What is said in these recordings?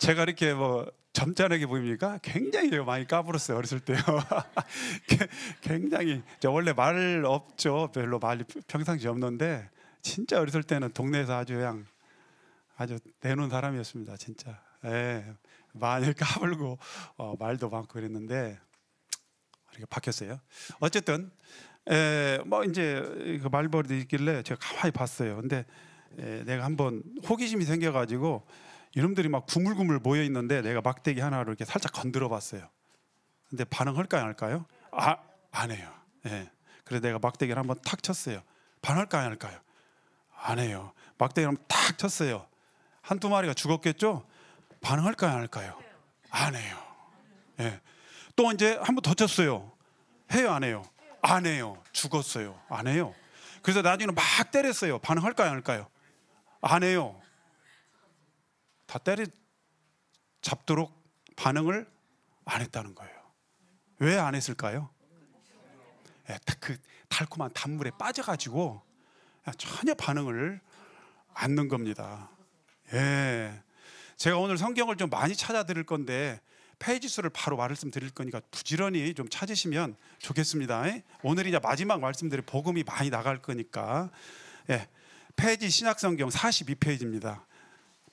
제가 이렇게 뭐 점잖게 보입니까? 굉장히 많이 까불었어요, 어렸을 때요. 굉장히. 저 원래 말 없죠. 별로 말이 평상시 없는데 진짜 어렸을 때는 동네에서 아주 그냥 아주 내놓은 사람이었습니다, 진짜. 예, 많이 까불고 말도 많고 그랬는데 이렇게 바뀌었어요. 어쨌든 뭐 이제 그 말버릇이 있길래 제가 가만히 봤어요. 근데 내가 한번 호기심이 생겨가지고 이놈들이 막 구물구물 모여 있는데 내가 막대기 하나로 이렇게 살짝 건드려 봤어요. 근데 반응할까요, 안 할까요? 안 해요. 예. 그래서 내가 막대기를 한번 탁 쳤어요. 반응할까요, 안 할까요? 안 해요. 막대기를 한번 탁 쳤어요. 한두 마리가 죽었겠죠? 반응할까요, 안 할까요? 안 해요. 예. 또 이제 한 번 더 쳤어요. 해요, 안 해요? 안 해요. 죽었어요. 안 해요. 그래서 나중에는 막 때렸어요. 반응할까요, 안 할까요? 안 해요. 다 때려 잡도록 반응을 안 했다는 거예요. 왜 안 했을까요? 그 달콤한 단물에 빠져가지고 전혀 반응을 안 넣은 겁니다. 예. 제가 오늘 성경을 좀 많이 찾아 드릴 건데 페이지 수를 바로 말씀드릴 거니까 부지런히 좀 찾으시면 좋겠습니다. 오늘 이제 마지막 말씀드릴 복음이 많이 나갈 거니까. 예. 페이지 신약성경 42페이지입니다.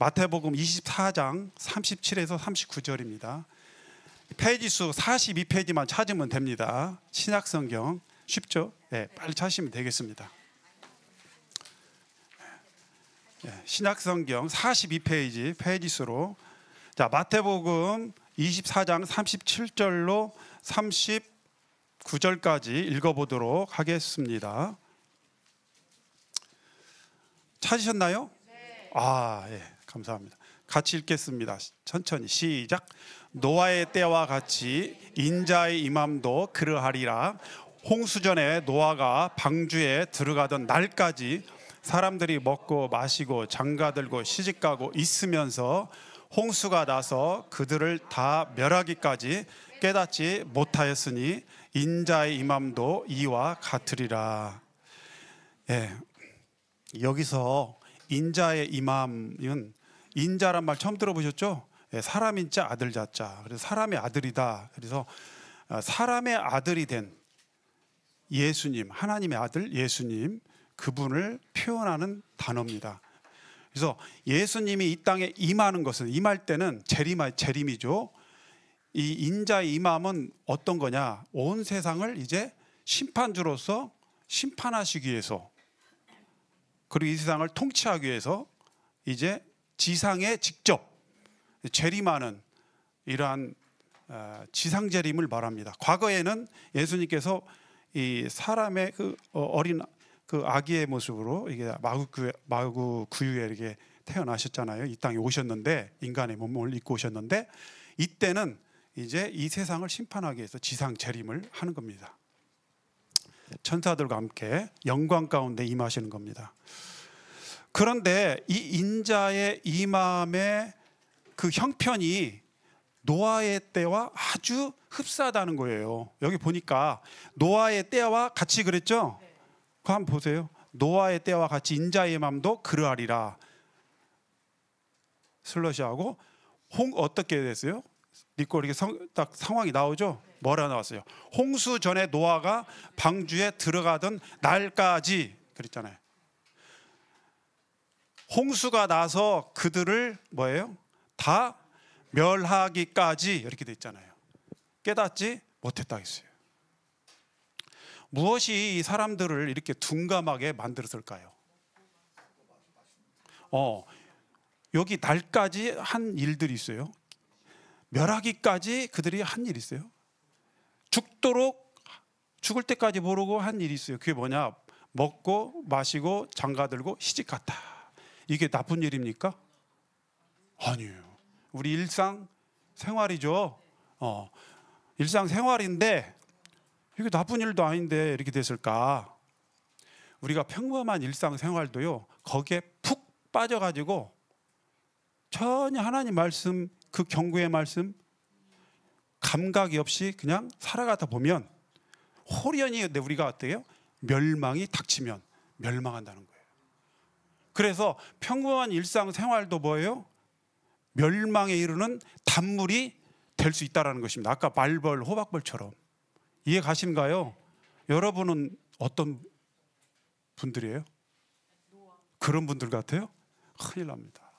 마태복음 24장 37에서 39절입니다. 페이지 수 42페이지만 찾으면 됩니다. 신약성경 쉽죠? 네, 빨리 찾으시면 되겠습니다. 신약성경 42페이지 페이지 수로 자, 마태복음 24장 37절로 39절까지 읽어보도록 하겠습니다. 찾으셨나요? 네. 예, 감사합니다. 같이 읽겠습니다. 천천히 시작. 노아의 때와 같이 인자의 임함도 그러하리라. 홍수전에 노아가 방주에 들어가던 날까지 사람들이 먹고 마시고 장가들고 시집가고 있으면서 홍수가 나서 그들을 다 멸하기까지 깨닫지 못하였으니 인자의 임함도 이와 같으리라. 예, 여기서 인자의 임함은 인자란 말 처음 들어보셨죠? 사람인자 아들자자. 그래서 사람의 아들이다. 그래서 사람의 아들이 된 예수님, 하나님의 아들 예수님, 그분을 표현하는 단어입니다. 그래서 예수님이 이 땅에 임하는 것은, 임할 때는 재림이죠. 이 인자의 임함은 어떤 거냐? 온 세상을 이제 심판주로서 심판하시기 위해서, 그리고 이 세상을 통치하기 위해서 이제 지상에 직접 재림하는 이러한 지상 재림을 말합니다. 과거에는 예수님께서 이 사람의 그 어린 그 아기의 모습으로 이게 마구 구유에 이렇게 태어나셨잖아요. 이 땅에 오셨는데, 인간의 몸을 입고 오셨는데, 이때는 이제 이 세상을 심판하기 위해서 지상 재림을 하는 겁니다. 천사들과 함께 영광 가운데 임하시는 겁니다. 그런데 이 인자의 임함의 그 형편이 노아의 때와 아주 흡사하다는 거예요. 여기 보니까 노아의 때와 같이 그랬죠? 그거 한번 보세요. 노아의 때와 같이 인자의 임함도 그러하리라. 슬러시하고 어떻게 됐어요? 믿고 이렇게 딱 상황이 나오죠? 뭐라 나왔어요? 홍수 전에 노아가 방주에 들어가던 날까지 그랬잖아요. 홍수가 나서 그들을 뭐예요? 다 멸하기까지 이렇게 돼 있잖아요. 깨닫지 못했다 했어요. 무엇이 이 사람들을 이렇게 둔감하게 만들었을까요? 여기 날까지 한 일들이 있어요. 멸하기까지 그들이 한 일이 있어요. 죽도록 죽을 때까지 모르고 한 일이 있어요. 그게 뭐냐? 먹고 마시고 장가들고 시집갔다. 이게 나쁜 일입니까? 아니에요. 우리 일상 생활이죠. 일상 생활인데 이게 나쁜 일도 아닌데 이렇게 됐을까? 우리가 평범한 일상 생활도요, 거기에 푹 빠져가지고 전혀 하나님 말씀, 그 경고의 말씀 감각이 없이 그냥 살아가다 보면 홀연히 우리가 어때요? 멸망이 닥치면 멸망한다는 거예요. 그래서 평범한 일상 생활도 뭐예요? 멸망에 이르는 단물이 될 수 있다는 것입니다. 아까 말벌, 호박벌처럼. 이해 가신가요? 여러분은 어떤 분들이에요? 그런 분들 같아요? 큰일 납니다.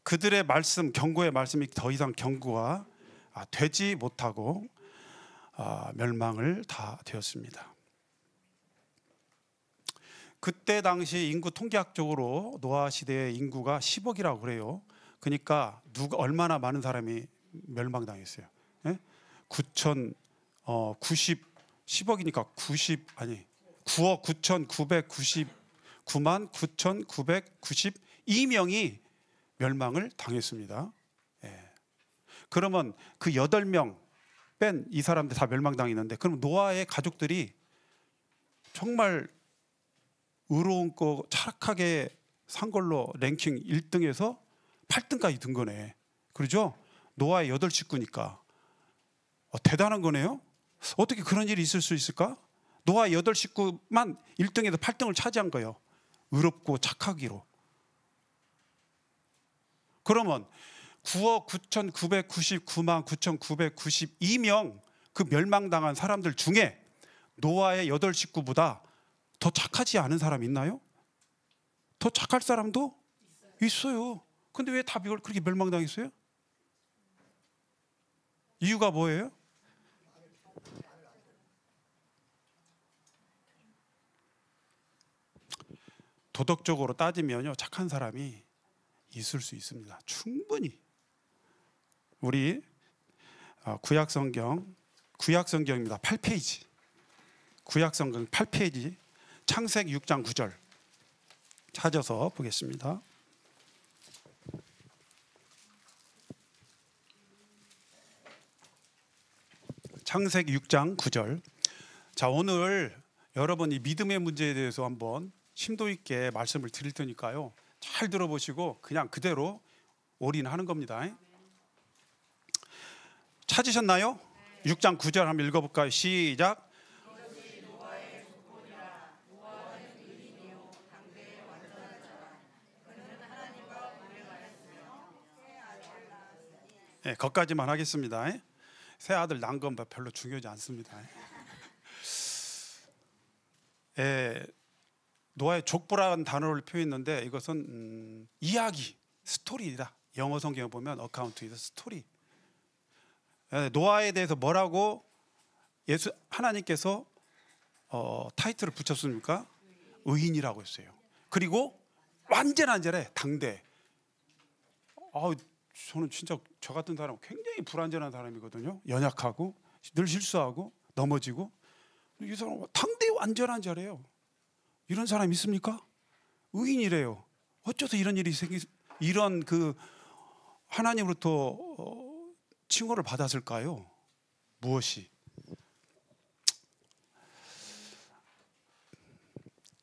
그들의 말씀, 경고의 말씀이 더 이상 경고가 되지 못하고 멸망을 다 되었습니다. 그때 당시 인구 통계학적으로 노아 시대의 인구가 10억이라고 그래요. 그러니까 얼마나 많은 사람이 멸망당했어요? 예? 10억이니까 9억 9,999만 9,992명이 멸망을 당했습니다. 예. 그러면 그 8명 뺀 이 사람들 다 멸망당했는데, 그럼 노아의 가족들이 정말 의로운 거 착하게 산 걸로 랭킹 1등에서 8등까지 든 거네. 그렇죠? 노아의 8식구니까 대단한 거네요. 어떻게 그런 일이 있을 수 있을까? 노아의 8식구만 1등에서 8등을 차지한 거예요. 의롭고 착하기로. 그러면 9억 9,999만 9,992명 그 멸망당한 사람들 중에 노아의 8식구보다 더 착하지 않은 사람 있나요? 더 착할 사람도 있어요. 근데 왜 다 그렇게 멸망당했어요? 이유가 뭐예요? 도덕적으로 따지면요, 착한 사람이 있을 수 있습니다. 충분히. 우리 구약성경입니다. 8페이지. 구약성경 8페이지 창세기 6장 9절 찾아서 보겠습니다. 창세기 6장 9절. 자, 오늘 여러분 이 믿음의 문제에 대해서 한번 심도 있게 말씀을 드릴 테니까요, 잘 들어보시고 그냥 그대로 올인하는 겁니다. 찾으셨나요? 6장 9절 한번 읽어볼까요? 시작. 네, 거기까지만 하겠습니다. 새 아들 낳은 건 별로 중요하지 않습니다. 노아의 족보라는 단어를 표현했는데 이것은 이야기, 스토리다. 영어 성경에 보면 어카운트에서 스토리. 노아에 대해서 뭐라고 하나님께서 타이틀을 붙였습니까? 의인이라고 했어요. 그리고 완전한 절에 당대. 저는 진짜 저 같은 사람 굉장히 불완전한 사람이거든요. 연약하고 늘 실수하고 넘어지고. 이 사람 당대 완전한 자래요. 이런 사람 있습니까? 의인이래요. 어쩌서 이런 일이 이런 그 하나님으로부터 칭호를 받았을까요? 무엇이?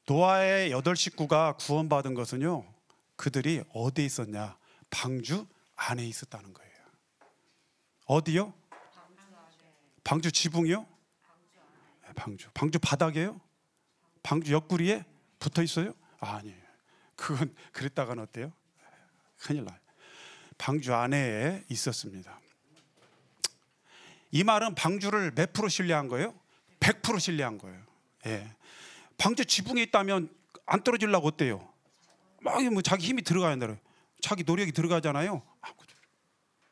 노아의 8식구가 구원받은 것은요, 그들이 어디에 있었냐? 방주 안에 있었다는 거예요. 어디요? 방주 지붕이요? 방주 바닥이에요? 방주 옆구리에 붙어 있어요? 아니에요. 그건 그랬다가는 어때요? 큰일 나요. 방주 안에 있었습니다. 이 말은 방주를 몇 프로 신뢰한 거예요? 100% 신뢰한 거예요. 예. 방주 지붕에 있다면 안 떨어지려고 어때요? 막 뭐 자기 힘이 들어가야 된다. 자기 노력이 들어가잖아요.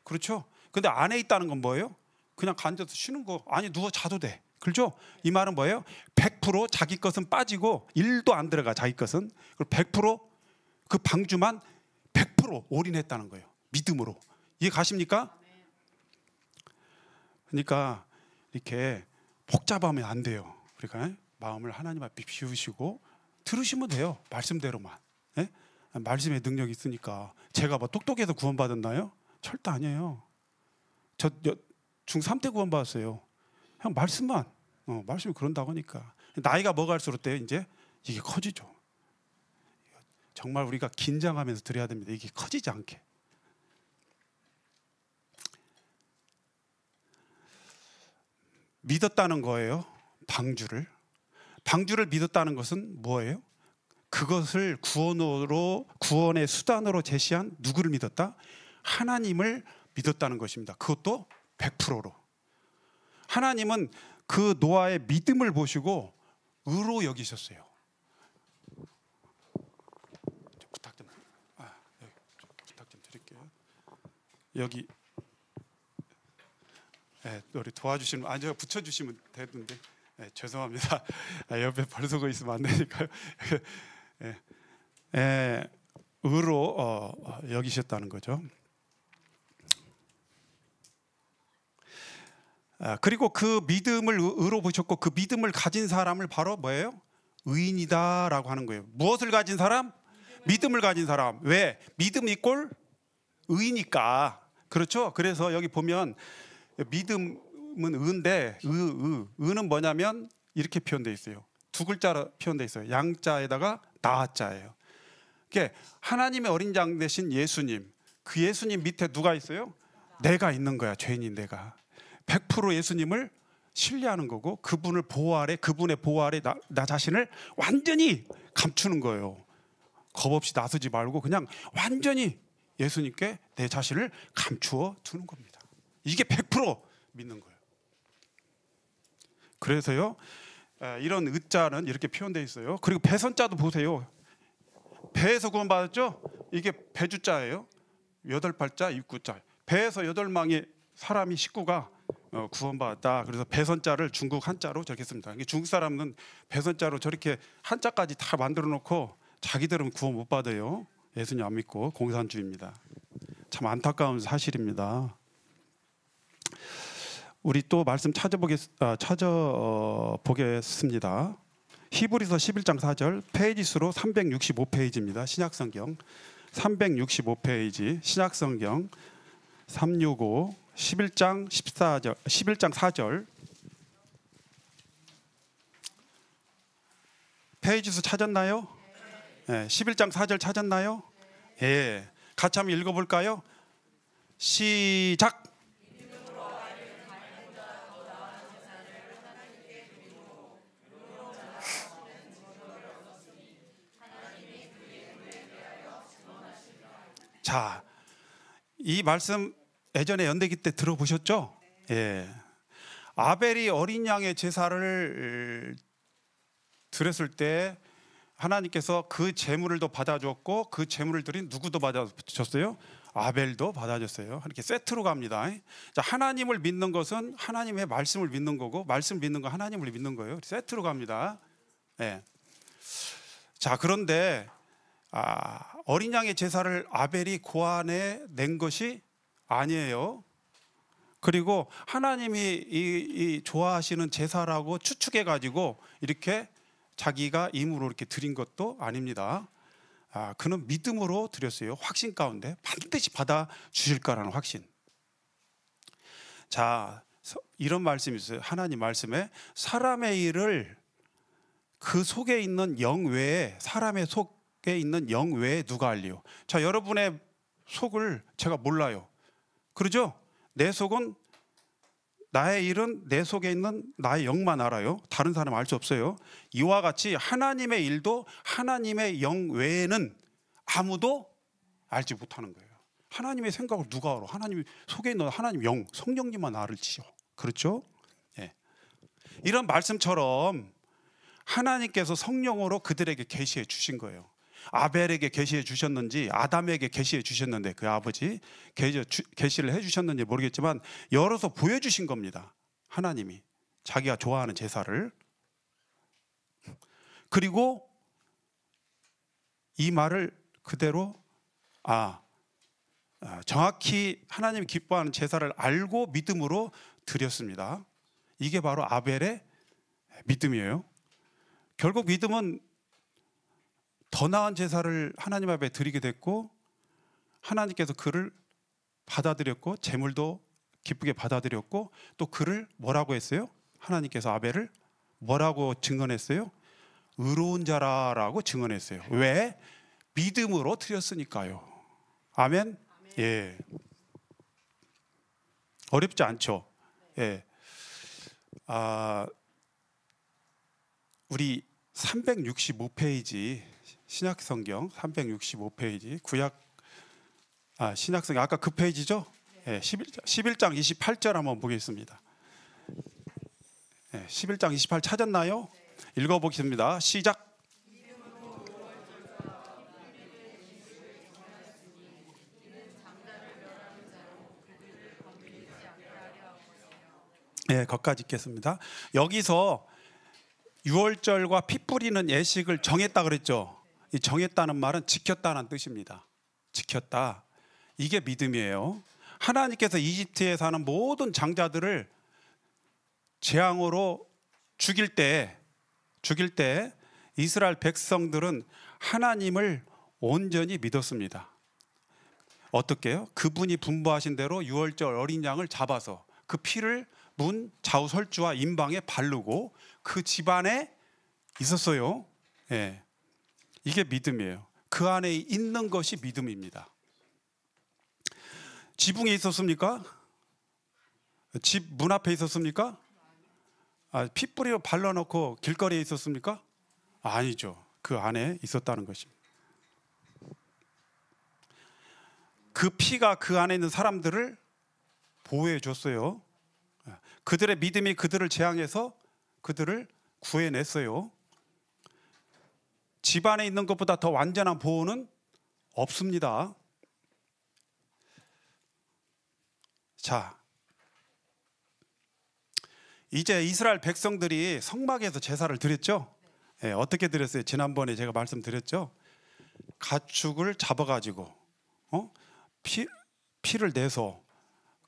그렇죠? 근데 안에 있다는 건 뭐예요? 그냥 앉아서 쉬는 거. 아니, 누워 자도 돼. 그렇죠? 이 말은 뭐예요? 100% 자기 것은 빠지고 1도 안 들어가, 자기 것은. 그리고 100% 그 방주만 100% 올인했다는 거예요. 믿음으로. 이해 가십니까? 그러니까 이렇게 복잡하면 안 돼요. 그러니까 마음을 하나님 앞에 비우시고 들으시면 돼요. 말씀대로만. 예? 말씀의 능력이 있으니까. 제가 뭐 똑똑해서 구원받았나요? 절대 아니에요. 저 중3 때 구원받았어요. 그냥 말씀만. 말씀이 그런다고 하니까. 나이가 먹을수록 때 이제 이게 커지죠. 정말 우리가 긴장하면서 드려야 됩니다. 이게 커지지 않게. 믿었다는 거예요. 방주를 믿었다는 것은 뭐예요? 그것을 구원의 수단으로 제시한 누구를 믿었다? 하나님을 믿었다는 것입니다. 그것도 100%로. 하나님은 그 노아의 믿음을 보시고 의로 여기셨어요. 부탁 좀 드릴게요. 여기 우리 도와주시면 제가 붙여주시면 되는데 죄송합니다. 옆에 벌서고 있으면 안 되니까요. 의로 여기셨다는 거죠. 그리고 그 믿음을 의로 보셨고 그 믿음을 가진 사람을 바로 뭐예요? 의인이다라고 하는 거예요. 무엇을 가진 사람? 믿음을 가진 사람. 왜? 믿음 이꼴 의니까. 그렇죠? 그래서 여기 보면 믿음은 의인데 의는 뭐냐면 이렇게 표현되어 있어요. 두 글자로 표현되어 있어요. 양자에다가 나자예요. 그게 하나님의 어린 양 되신 예수님. 그 예수님 밑에 누가 있어요? 내가 있는 거야. 죄인인 내가. 100% 예수님을 신뢰하는 거고 그분의 보호 아래 나 자신을 완전히 감추는 거예요. 겁 없이 나서지 말고 그냥 완전히 예수님께 내 자신을 감추어 두는 겁니다. 이게 100% 믿는 거예요. 그래서요 이런 의자는 이렇게 표현되어 있어요. 그리고 배선자도 보세요. 배에서 구원받았죠? 이게 배주자예요. 8발자, 6구자. 배에서 8망의 사람이 식구가 구원받았다. 그래서 배선자를 중국 한자로 저렇게 씁니다. 중국 사람은 배선자로 저렇게 한자까지 다 만들어 놓고 자기들은 구원 못 받아요. 예수님 안 믿고 공산주의입니다. 참 안타까운 사실입니다. 우리 또 말씀 찾아보겠습니다. 히브리서 11장 4절 페이지 수로 365페이지입니다. 신약성경 365페이지 신약성경 365 11장 4절 페이지 수 찾았나요? 네, 11장 4절 찾았나요? 예, 같이 한번 읽어볼까요? 시작. 자, 이 말씀 예전에 연대기 때 들어보셨죠? 예. 아벨이 어린 양의 제사를 드렸을 때 하나님께서 그 제물을 더 받아줬고 그 제물을 드린 누구도 받아줬어요? 아벨도 받아줬어요. 이렇게 세트로 갑니다. 자, 하나님을 믿는 것은 하나님의 말씀을 믿는 거고 말씀 믿는 건 하나님을 믿는 거예요. 세트로 갑니다. 예. 자, 그런데 어린 양의 제사를 아벨이 고안해 낸 것이 아니에요. 그리고 하나님이 이 좋아하시는 제사라고 추측해 가지고 이렇게 자기가 임으로 이렇게 드린 것도 아닙니다. 그는 믿음으로 드렸어요. 확신 가운데 반드시 받아 주실 거라는 확신. 자, 이런 말씀이 있어요. 하나님 말씀에 사람의 일을 그 속에 있는 영 외에 사람의 속에 있는 영 외에 누가 알리요? 자, 여러분의 속을 제가 몰라요. 그러죠? 내 속은 나의 일은 내 속에 있는 나의 영만 알아요. 다른 사람 알 수 없어요. 이와 같이 하나님의 일도 하나님의 영 외에는 아무도 알지 못하는 거예요. 하나님의 생각을 누가 알아? 하나님 속에 있는 하나님 영, 성령님만 알지요. 그렇죠? 예. 이런 말씀처럼 하나님께서 성령으로 그들에게 계시해 주신 거예요. 아벨에게 계시해 주셨는지 아담에게 계시해 주셨는데 그 아버지 계시를 해 주셨는지 모르겠지만 열어서 보여주신 겁니다. 하나님이 자기가 좋아하는 제사를. 그리고 이 말을 그대로 정확히 하나님이 기뻐하는 제사를 알고 믿음으로 드렸습니다. 이게 바로 아벨의 믿음이에요. 결국 믿음은 더 나은 제사를 하나님 앞에 드리게 됐고 하나님께서 그를 받아들였고 제물도 기쁘게 받아들였고 또 그를 뭐라고 했어요? 하나님께서 아벨을 뭐라고 증언했어요? 의로운 자라라고 증언했어요. 왜? 믿음으로 드렸으니까요. 아멘? 예. 어렵지 않죠? 예. 우리 365페이지 신약성경 365페이지 신약성경 아까 그 페이지죠? 네, 11장 28절 한번 보겠습니다. 네, 11장 28 찾았나요? 읽어보겠습니다. 시작. 네, 거기까지 읽겠습니다. 여기서 유월절과 피 뿌리는 예식을 정했다 그랬죠. 이 정했다는 말은 지켰다는 뜻입니다. 지켰다. 이게 믿음이에요. 하나님께서 이집트에 사는 모든 장자들을 재앙으로 죽일 때 이스라엘 백성들은 하나님을 온전히 믿었습니다. 어떻게요? 그분이 분부하신 대로 유월절 어린 양을 잡아서 그 피를 문 좌우설주와 임방에 바르고 그 집안에 있었어요. 예. 이게 믿음이에요. 그 안에 있는 것이 믿음입니다. 지붕에 있었습니까? 집 문 앞에 있었습니까? 피 뿌리로 발라놓고 길거리에 있었습니까? 아니죠. 그 안에 있었다는 것입니다. 그 피가 그 안에 있는 사람들을 보호해 줬어요. 그들의 믿음이 그들을 재앙해서 그들을 구해냈어요. 집안에 있는 것보다 더 완전한 보호는 없습니다. 자, 이제 이스라엘 백성들이 성막에서 제사를 드렸죠. 네, 어떻게 드렸어요? 지난번에 제가 말씀드렸죠. 가축을 잡아가지고 피를 내서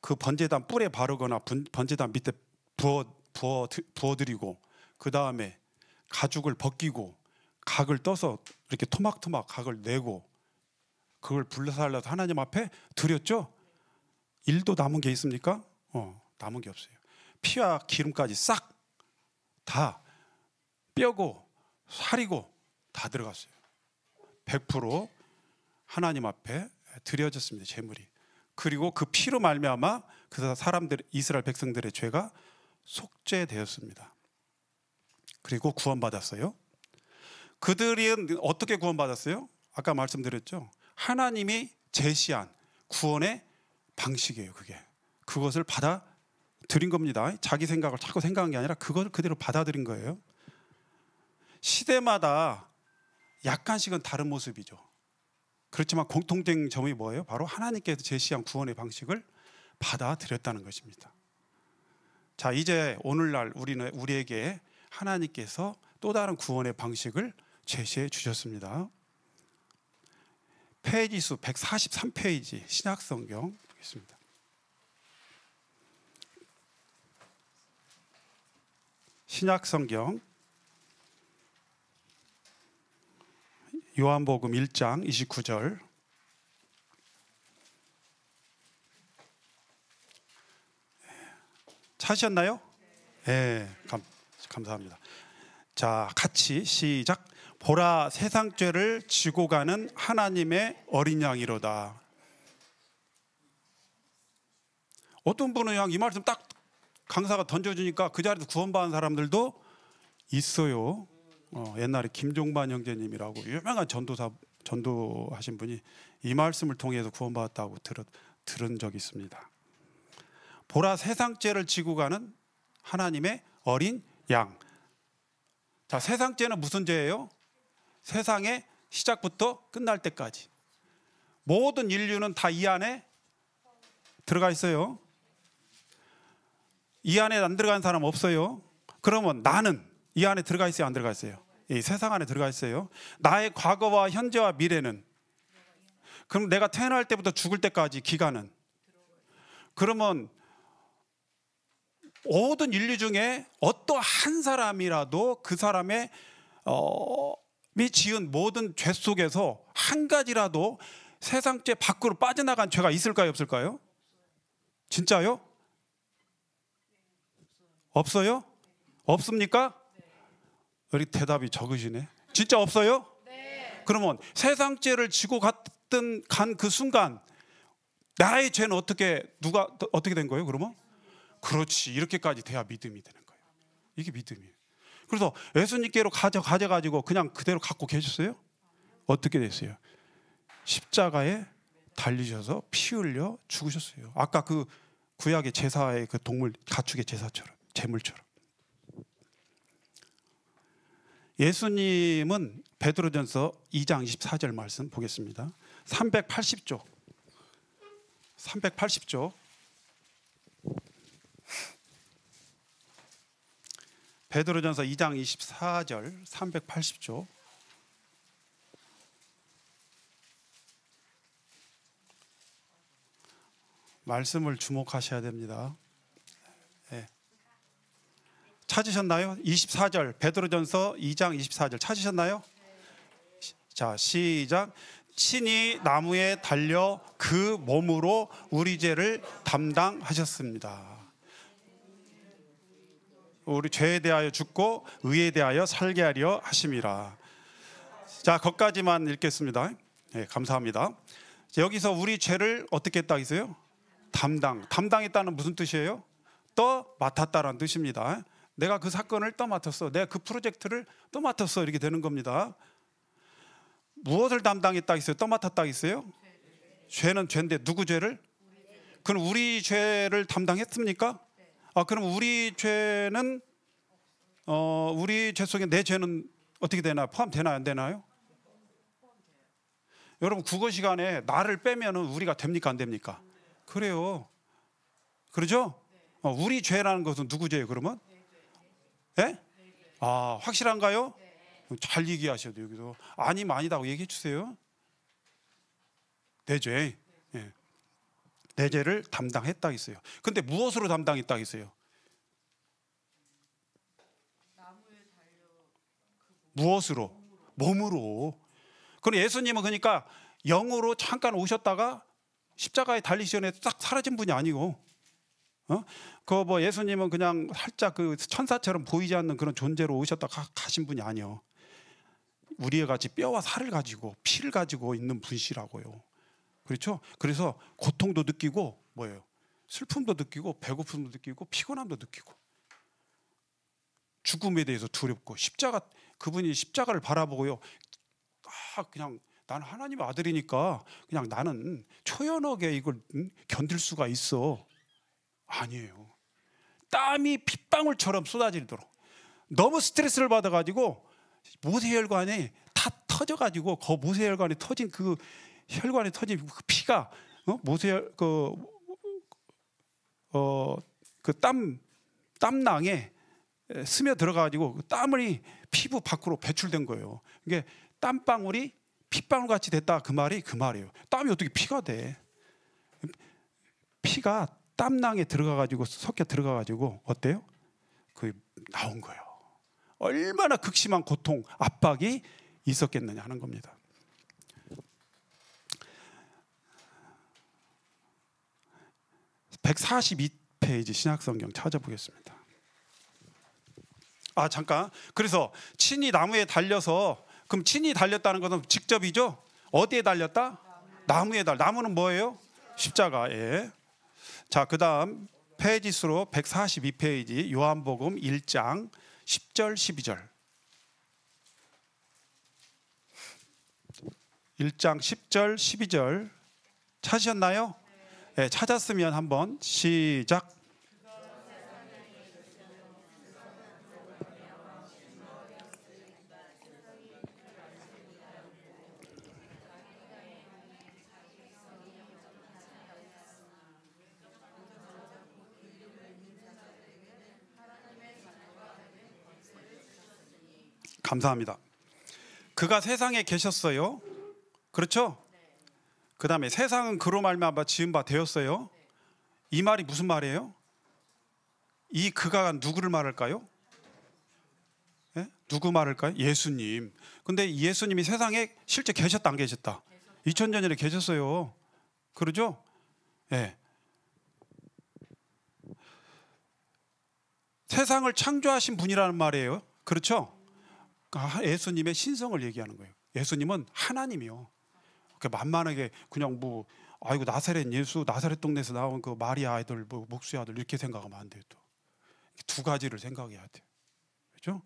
그 번제단 뿔에 바르거나 번제단 밑에 부어드리고 그 다음에 가죽을 벗기고 각을 떠서 이렇게 토막토막 각을 내고 그걸 불살라서 하나님 앞에 드렸죠. 일도 남은 게 있습니까? 남은 게 없어요. 피와 기름까지 싹 다 뼈고 살이고 다 들어갔어요. 100% 하나님 앞에 드려졌습니다. 제물이. 그리고 그 피로 말미암아 그 사람들 이스라엘 백성들의 죄가 속죄되었습니다. 그리고 구원받았어요. 그들이 어떻게 구원받았어요? 아까 말씀드렸죠. 하나님이 제시한 구원의 방식이에요. 그것을 받아들인 겁니다. 자기 생각을 자꾸 생각한 게 아니라 그것을 그대로 받아들인 거예요. 시대마다 약간씩은 다른 모습이죠. 그렇지만 공통된 점이 뭐예요? 바로 하나님께서 제시한 구원의 방식을 받아들였다는 것입니다. 자, 이제 오늘날 우리에게 하나님께서 또 다른 구원의 방식을 제시해 주셨습니다. 페이지 수 143페이지 신약성경 보겠습니다. 신약성경 요한복음 1장 29절. 찾으셨나요? 네, 감사합니다. 자, 같이 시작. 보라, 세상 죄를 지고 가는 하나님의 어린 양이로다. 어떤 분은 그냥 이 말씀 딱 강사가 던져주니까 그 자리에서 구원받은 사람들도 있어요. 옛날에 김종반 형제님이라고 유명한 전도하신 분이 이 말씀을 통해서 구원받았다고 들은 적이 있습니다. 보라, 세상 죄를 지고 가는 하나님의 어린 양. 자, 세상 죄는 무슨 죄예요? 세상의 시작부터 끝날 때까지 모든 인류는 다 이 안에 들어가 있어요. 이 안에 안 들어간 사람 없어요. 그러면 나는 이 안에 들어가 있어요, 안 들어가 있어요? 이 세상 안에 들어가 있어요. 나의 과거와 현재와 미래는, 그럼 내가 태어날 때부터 죽을 때까지 기간은, 그러면 모든 인류 중에 어떠한 사람이라도 그 사람의 지은 모든 죄 속에서 한 가지라도 세상죄 밖으로 빠져나간 죄가 있을까요, 없을까요? 진짜요? 없어요? 없습니까? 우리 대답이 적으시네. 진짜 없어요? 네. 그러면 세상죄를 지고 간 그 순간 나의 죄는 어떻게 된 거예요? 그러면 그렇지, 이렇게까지 돼야 믿음이 되는 거예요. 이게 믿음이에요. 그래서 예수님께로 가져가지고 그냥 그대로 갖고 계셨어요? 어떻게 됐어요? 십자가에 달리셔서 피 흘려 죽으셨어요. 아까 그 구약의 제사의 그 동물 가축의 제사처럼, 제물처럼. 예수님은 베드로전서 2장 24절 말씀 보겠습니다. 380조. 베드로전서 2장 24절 380조. 말씀을 주목하셔야 됩니다. 네. 찾으셨나요? 24절 베드로전서 2장 24절 찾으셨나요? 자, 시작. 친히 나무에 달려 그 몸으로 우리 죄를 담당하셨습니다. 우리 죄에 대하여 죽고 의에 대하여 살게 하려 하심이라. 자, 거기까지만 읽겠습니다. 네, 감사합니다. 여기서 우리 죄를 어떻게 했다 했어요? 담당했다는 무슨 뜻이에요? 맡았다라는 뜻입니다. 내가 그 사건을 맡았어. 내가 그 프로젝트를 맡았어. 이렇게 되는 겁니다. 무엇을 담당했다 했어요? 맡았다 했어요? 죄는 죄인데 누구 죄를? 그럼 우리 죄를 담당했습니까? 그럼 우리 죄는 우리 죄 속에 내 죄는 어떻게 되나요? 포함되나요? 안 되나요? 여러분 국어 시간에 나를 빼면은 우리가 됩니까? 안 됩니까? 그래요. 그러죠? 우리 죄라는 것은 누구 죄예요? 그러면? 예? 확실한가요? 잘 얘기하셔야 돼요. 여기서 아니면 아니다고 얘기해 주세요. 내 죄. 예. 내 죄를 담당했다 했어요. 근데 무엇으로 담당했다 했어요? 무엇으로? 몸으로. 그럼 예수님은 그러니까 영으로 잠깐 오셨다가 십자가에 달리시기 전에 딱 사라진 분이 아니고, 예수님은 그냥 살짝 그 천사처럼 보이지 않는 그런 존재로 오셨다가 가신 분이 아니요. 우리와 같이 뼈와 살을 가지고 피를 가지고 있는 분이시라고요. 그렇죠? 그래서 고통도 느끼고 슬픔도 느끼고 배고픔도 느끼고 피곤함도 느끼고 죽음에 대해서 두렵고 그분이 십자가를 바라보고요. 그냥 나는 하나님의 아들이니까 그냥 나는 초연하게 이걸 견딜 수가 있어. 아니에요. 땀이 핏방울처럼 쏟아지도록 너무 스트레스를 받아가지고 모세혈관이 다 터져가지고 그 모세혈관에 터진 그 피가 땀낭에 스며 들어가가지고 그 땀이 피부 밖으로 배출된 거예요. 이게 땀방울이 핏방울 같이 됐다 그 말이에요. 땀이 어떻게 피가 돼? 피가 땀낭에 들어가가지고 섞여 들어가가지고 어때요? 그 나온 거예요. 얼마나 극심한 고통, 압박이 있었겠느냐 하는 겁니다. (142페이지) 신약성경 찾아보겠습니다. 잠깐. 그래서 친히 나무에 달려서, 그럼 친히 달렸다는 것은 직접이죠? 어디에 달렸다? 나무에 나무는 뭐예요? 십자가에. 자, 그 다음 페이지 수로 142페이지 요한복음 1장 10절 12절. 1장 10절 12절 찾으셨나요? 네, 찾았으면 한번 시작. 감사합니다. 그가 세상에 계셨어요. 그렇죠? 그 다음에 세상은 그로 말미암아 지은 바 되었어요. 이 말이 무슨 말이에요? 이 그가 누구를 말할까요? 네? 누구 말할까요? 예수님. 근데 예수님이 세상에 실제 계셨다 안 계셨다? 2000년 전에 계셨어요. 그러죠? 네. 세상을 창조하신 분이라는 말이에요. 그렇죠? 예수님의 신성을 얘기하는 거예요. 예수님은 하나님이요. 만만하게 그냥 아이고 나사렛 예수, 나사렛 동네에서 나온 그 마리아 아이들, 목수의 아들 이렇게 생각하면 안 돼요. 또 두 가지를 생각해야 돼요. 그렇죠?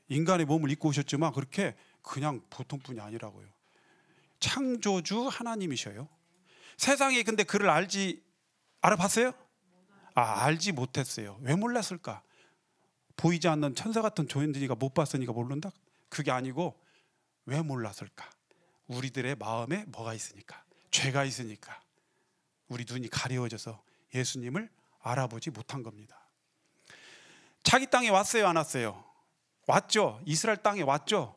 인간의 몸을 입고 오셨지만 그렇게 그냥 보통 분이 아니라고요. 창조주 하나님이셔요. 세상이 근데 그를 알아봤어요? 알지 못했어요. 왜 몰랐을까? 보이지 않는 천사 같은 존재가 못 봤으니까 모른다? 그게 아니고 왜 몰랐을까? 우리들의 마음에 뭐가 있으니까, 죄가 있으니까 우리 눈이 가려워져서 예수님을 알아보지 못한 겁니다. 자기 땅에 왔어요, 안 왔어요? 왔죠. 이스라엘 땅에 왔죠.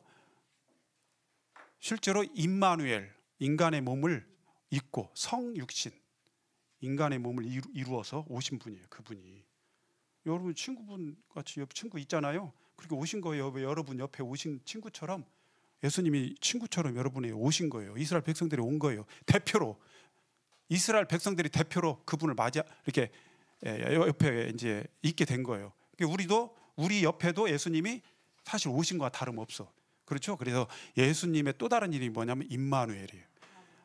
실제로 임마누엘, 인간의 몸을 입고 성육신, 인간의 몸을 이루어서 오신 분이에요. 그분이. 여러분 친구분 같이 옆 친구 있잖아요. 그렇게 오신 거예요. 여러분 옆에 오신 친구처럼 예수님이 친구처럼 여러분이 오신 거예요. 이스라엘 백성들이 온 거예요. 대표로, 이스라엘 백성들이 대표로 그분을 맞아 이렇게 옆에 이제 있게 된 거예요. 우리도 우리 옆에도 예수님이 사실 오신 거와 다름없어. 그렇죠? 그래서 예수님의 또 다른 이름이 뭐냐면 임마누엘이에요.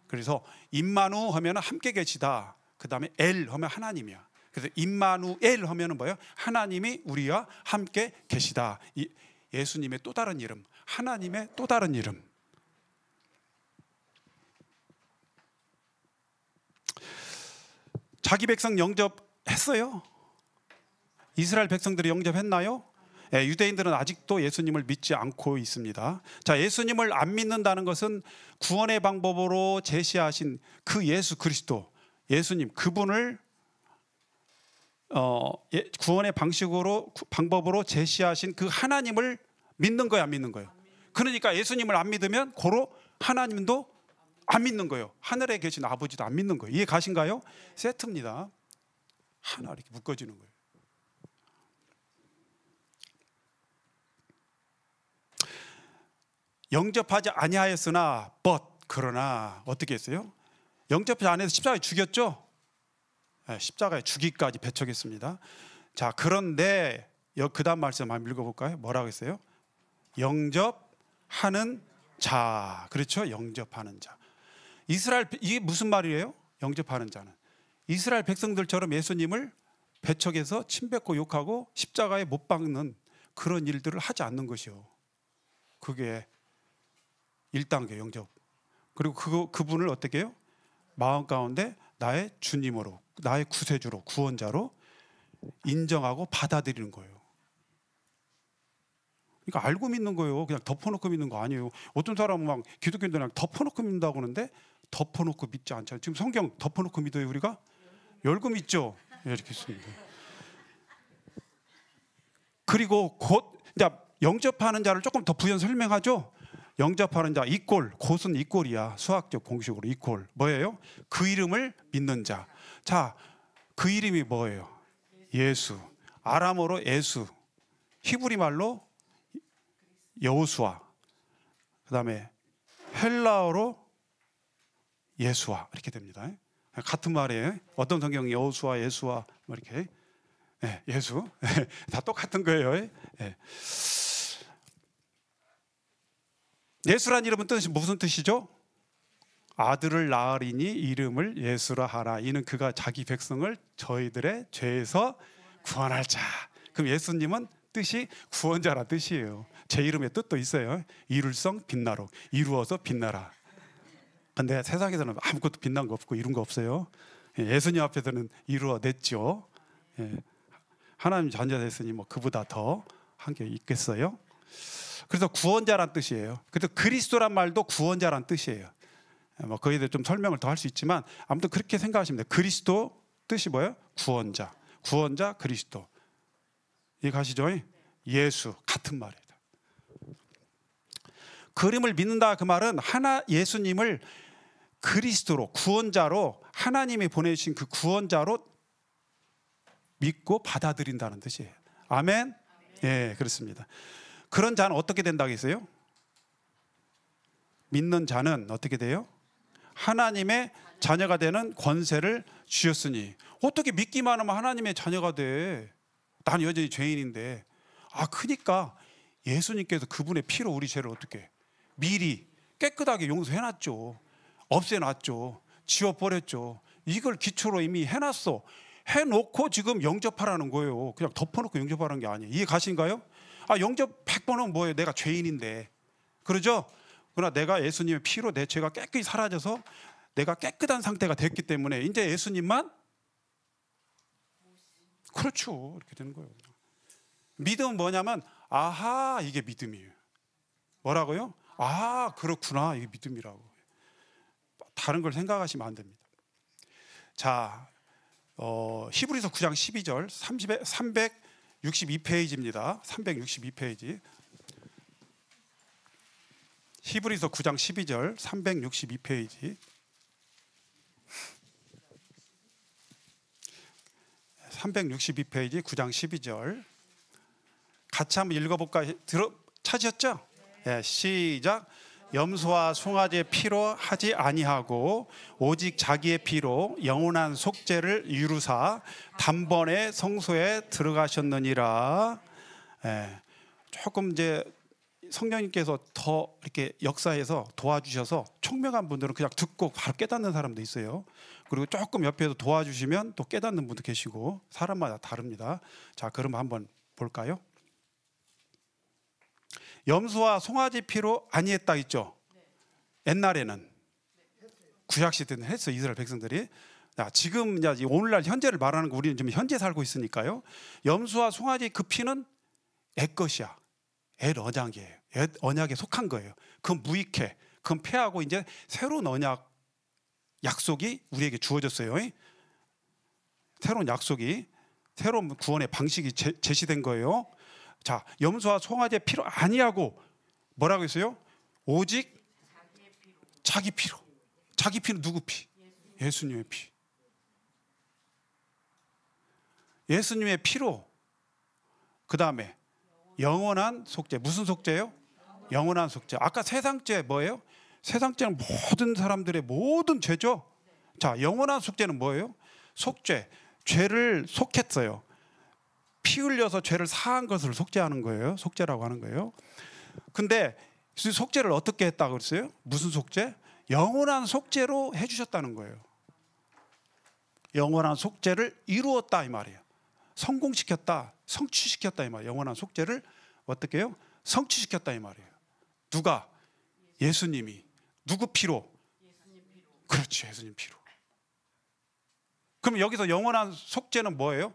그래서 임마누 하면 함께 계시다. 그 다음에 엘 하면 하나님이야. 그래서 임마누엘 하면은 뭐예요? 하나님이 우리와 함께 계시다. 예수님의 또 다른 이름, 하나님의 또 다른 이름. 자기 백성 영접했어요? 이스라엘 백성들이 영접했나요? 유대인들은 아직도 예수님을 믿지 않고 있습니다. 자, 예수님을 안 믿는다는 것은 구원의 방법으로 제시하신 그 예수 그리스도, 예수님 그분을 구원의 방법으로 제시하신 그 하나님을 믿는 거야, 안 믿는 거예요? 그러니까 예수님을 안 믿으면 고로 하나님도 안 믿는 거예요. 하늘에 계신 아버지도 안 믿는 거예요. 이해 가신가요? 세트입니다. 하나 이렇게 묶어지는 거예요. 영접하지 아니하였으나 그러나 어떻게 했어요? 영접하지 않아서 십자가에 죽였죠? 십자가에 죽기까지 배척했습니다. 자, 그런데 그 다음 말씀 한번 읽어볼까요? 뭐라고 했어요? 영접하는 자. 그렇죠? 영접하는 자. 이게 무슨 말이에요? 영접하는 자는 이스라엘 백성들처럼 예수님을 배척해서 침뱉고 욕하고 십자가에 못 박는 그런 일들을 하지 않는 것이요. 그게 1단계 영접. 그리고 그분을 어떻게 해요? 마음 가운데 나의 주님으로, 나의 구세주로, 구원자로 인정하고 받아들이는 거예요. 그러니까 알고 믿는 거예요. 그냥 덮어놓고 믿는 거 아니에요. 어떤 사람은 막 기독교인들 그냥 덮어놓고 믿는다고 하는데 덮어놓고 믿지 않잖아요. 지금 성경 덮어놓고 믿어요, 우리가? 열고 믿죠. 이렇게 있습니다. 그리고 곧 이제 영접하는 자를 조금 더 부연 설명하죠. 영접하는 자, 곧은 이꼴이야. 수학적 공식으로 이꼴. 뭐예요? 그 이름을 믿는 자. 자, 그 이름이 뭐예요? 예수. 아람어로 예수. 히브리 말로 여호수아. 그 다음에 헬라어로 예수아. 이렇게 됩니다. 같은 말이에요. 어떤 성경이 여호수아, 예수아 뭐 이렇게. 예수. 다 똑같은 거예요. 예수란 이름은 뜻이 무슨 뜻이죠? 아들을 낳으리니 이름을 예수라 하라. 이는 그가 자기 백성을 저희들의 죄에서 구원할 자. 그럼 예수님은 뜻이 구원자라 뜻이에요. 제 이름의 뜻도 있어요. 이룰성 빛나로. 이루어서 빛나라. 근데 세상에서는 아무것도 빛난 거 없고 이룬 거 없어요. 예수님 앞에서는 이루어냈죠. 하나님 자녀 됐으니 뭐 그보다 더 한 게 있겠어요? 그래서 구원자란 뜻이에요. 그래서 그리스도란 말도 구원자란 뜻이에요. 뭐 거기에 대해 좀 설명을 더 할 수 있지만 아무튼 그렇게 생각하시면 돼요. 그리스도 뜻이 뭐예요? 구원자. 구원자 그리스도. 이해 가시죠? 예수 같은 말이에요. 그림을 믿는다 그 말은 예수님을 그리스도로 구원자로 하나님이 보내주신 그 구원자로 믿고 받아들인다는 뜻이에요. 아멘? 예, 그렇습니다. 그런 자는 어떻게 된다고 했어요? 믿는 자는 어떻게 돼요? 하나님의 자녀가 되는 권세를 주셨으니. 어떻게 믿기만 하면 하나님의 자녀가 돼? 난 여전히 죄인인데. 그러니까 예수님께서 그분의 피로 우리 죄를 어떻게 미리 깨끗하게 용서해놨죠. 없애놨죠. 지워버렸죠. 이걸 기초로 이미 해놨어. 해놓고 지금 영접하라는 거예요. 그냥 덮어놓고 영접하라는 게 아니에요. 이해 가신가요? 영접 100번은 뭐예요? 내가 죄인인데 그러죠? 그러나 내가 예수님의 피로 내 죄가 깨끗이 사라져서 내가 깨끗한 상태가 됐기 때문에 이제 예수님만, 그렇죠, 이렇게 되는 거예요. 믿음은 뭐냐면, 아하, 이게 믿음이에요. 뭐라고요? 아, 그렇구나, 이게 믿음이라고. 다른 걸 생각하시면 안 됩니다. 자, 히브리서 9장 12절 362페이지입니다. 362페이지. 히브리서 9장 12절 362페이지. 362페이지 9장 12절 같이 한번 읽어볼까요? 찾으셨죠? 네, 시작. 염소와 송아지의 피로 하지 아니하고 오직 자기의 피로 영원한 속죄를 이루사 단번에 성소에 들어가셨느니라. 네, 조금 이제 성령님께서 더 이렇게 역사에서 도와주셔서 총명한 분들은 그냥 듣고 바로 깨닫는 사람도 있어요. 그리고 조금 옆에서 도와주시면 또 깨닫는 분도 계시고 사람마다 다릅니다. 자, 그럼 한번 볼까요? 염소와 송아지 피로 아니했다 있죠? 옛날에는 구약 시대는 했어, 이스라엘 백성들이. 자, 지금 이제 오늘날 현재를 말하는 거, 우리는 지금 현재 살고 있으니까요. 염소와 송아지 그 피는 애 것이야. 옛 언약이에요. 옛 언약에 속한 거예요. 그건 무익해. 그건 폐하고 이제 새로운 언약 약속이 우리에게 주어졌어요. 새로운 약속이, 새로운 구원의 방식이 제시된 거예요. 자, 염소와 송아지의 피로 아니하고 뭐라고 했어요? 오직 자기 피로. 자기 피는 누구 피? 예수님의 피. 예수님의 피로. 그 다음에 영원한 속죄. 무슨 속죄요? 영원한 속죄. 아까 세상죄 뭐예요? 세상죄는 모든 사람들의 모든 죄죠. 자, 영원한 속죄는 뭐예요? 속죄. 죄를 속했어요. 피 흘려서 죄를 사한 것을 속죄하는 거예요. 속죄라고 하는 거예요. 근데 속죄를 어떻게 했다고 그랬어요? 무슨 속죄? 영원한 속죄로 해주셨다는 거예요. 영원한 속죄를 이루었다 이 말이에요. 성공시켰다, 성취시켰다 이 말이에요. 영원한 속죄를 어떻게 해요? 성취시켰다 이 말이에요. 누가? 예수님이. 누구 피로? 그렇지, 예수님 피로. 그럼 여기서 영원한 속죄는 뭐예요?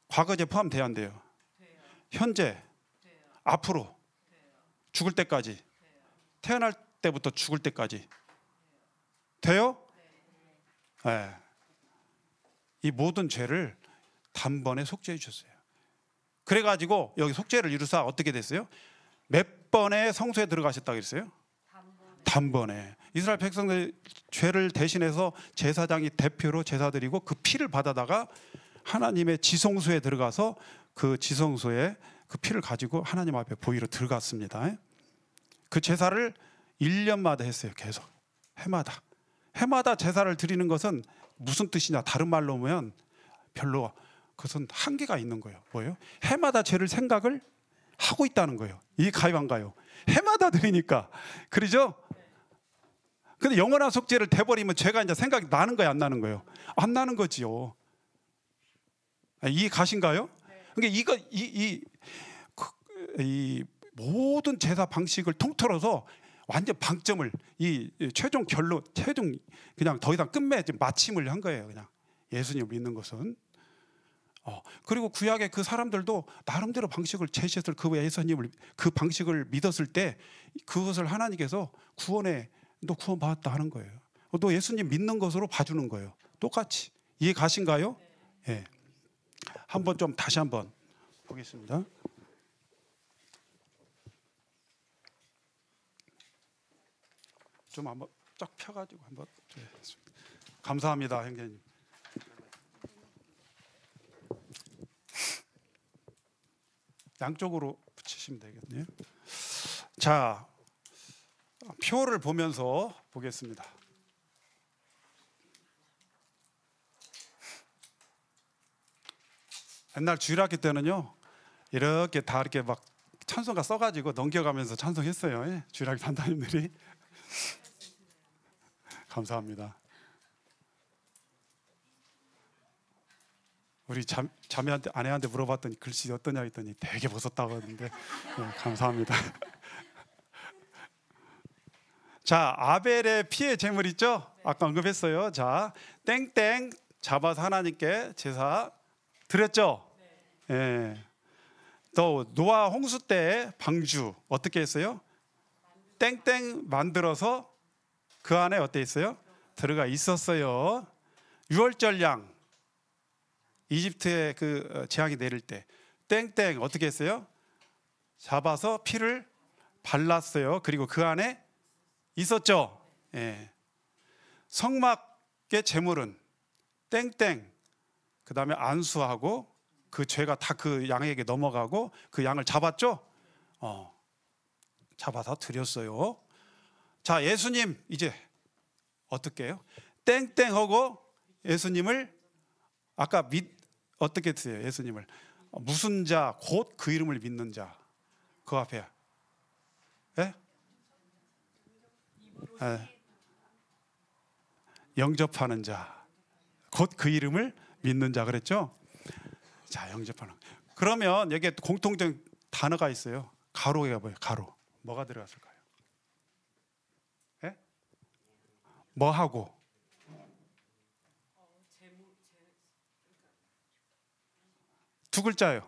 과거제 포함돼야 안 돼요? 현재, 앞으로, 죽을 때까지, 태어날 때부터 죽을 때까지 돼요? 네. 이 모든 죄를 단번에 속죄해 주셨어요. 그래가지고 여기 속죄를 이루사 어떻게 됐어요? 몇 번의 성소에 들어가셨다고 그랬어요? 단번에. 이스라엘 백성들 죄를 대신해서 제사장이 대표로 제사 드리고 그 피를 받아다가 하나님의 지성소에 들어가서 그 지성소에 그 피를 가지고 하나님 앞에 보이러 들어갔습니다. 그 제사를 1년마다 했어요. 계속 해마다. 해마다 제사를 드리는 것은 무슨 뜻이냐? 다른 말로 하면 별로 그것은 한계가 있는 거예요. 뭐예요? 해마다 죄를 생각을 하고 있다는 거예요. 이게 가요 안 가요? 해마다 드리니까. 그러죠? 근데 영원한 속죄를 돼버리면 죄가 이제 생각이 나는 거예요, 안 나는 거예요? 안 나는 거지요. 이해 가신가요? 그러니까 이 모든 제사 방식을 통틀어서 완전 방점을, 이 최종 결론, 최종 그냥 더 이상 끝내 마침을 한 거예요. 그냥 예수님을 믿는 것은. 그리고 구약의 그 사람들도 나름대로 방식을 제시했을 그 예수님을, 그 방식을 믿었을 때 그것을 하나님께서 너 구원 받았다 하는 거예요. 너 예수님 믿는 것으로 봐주는 거예요. 똑같이. 이해 가신가요? 예. 한번 좀 다시 한번 보겠습니다. 좀 한번 쫙 펴가지고 한번. 감사합니다, 형제님. 양쪽으로 붙이시면 되겠네요. 자, 표를 보면서 보겠습니다. 옛날 주일학기 때는요, 이렇게 다 이렇게 막 찬송가 써가지고 넘겨가면서 찬송했어요. 주일학기 반장님들이. 감사합니다. 우리 자매한테, 아내한테 물어봤더니 글씨 어떠냐 했더니 되게 벗었다고 하는데, 감사합니다. 자, 아벨의 피의 제물 있죠? 아까 언급했어요. 자, 땡땡 잡아서 하나님께 제사 드렸죠? 예. 또 노아 홍수 때 방주 어떻게 했어요? 땡땡 만들어서 그 안에 어때 있어요? 들어가 있었어요. 유월절 양 이집트에 그 재앙이 내릴 때 땡땡 어떻게 했어요? 잡아서 피를 발랐어요. 그리고 그 안에 있었죠. 예. 성막의 제물은 땡땡 그 다음에 안수하고 그 죄가 다 그 양에게 넘어가고 그 양을 잡았죠. 잡아서 드렸어요. 자, 예수님 이제 어떻게 해요? 땡땡하고 예수님을 아까 어떻게 드세요? 예수님을 무슨 자 곧 그 이름을 믿는 자 그 앞에 예? 예. 영접하는 자 곧 그 이름을 믿는 자 그랬죠? 자, 영접하는. 그러면 여기에 공통된 단어가 있어요. 가로가 뭐예요? 가로. 뭐가 들어갔을까요? 예? 뭐 하고? 두 글자요.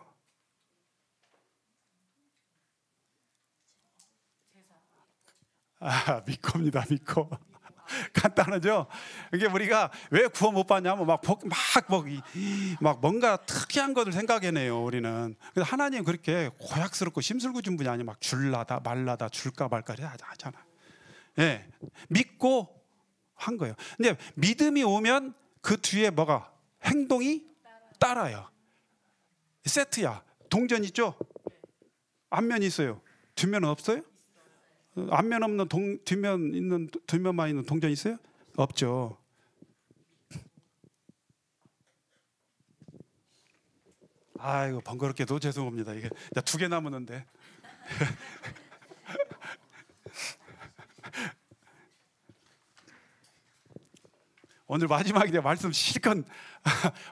믿고입니다. 믿고. 간단하죠? 이게 우리가 왜 구원 못 받냐면 막 뭔가 특이한 것을 생각해내요. 우리는. 그래서 하나님 그렇게 고약스럽고 심술궂은 분이 아니에요. 막 줄라다 말라다 줄까 말까 하잖아. 예, 믿고 한 거예요. 근데 믿음이 오면 그 뒤에 뭐가 행동이 따라요. 세트야. 동전 있죠? 앞면 있어요. 뒷면은 없어요? 앞면 없는 뒷면만 있는 동전 있어요? 없죠. 아이고 번거롭게도 죄송합니다. 이게 두 개 남았는데. 오늘 마지막에 말씀 실컷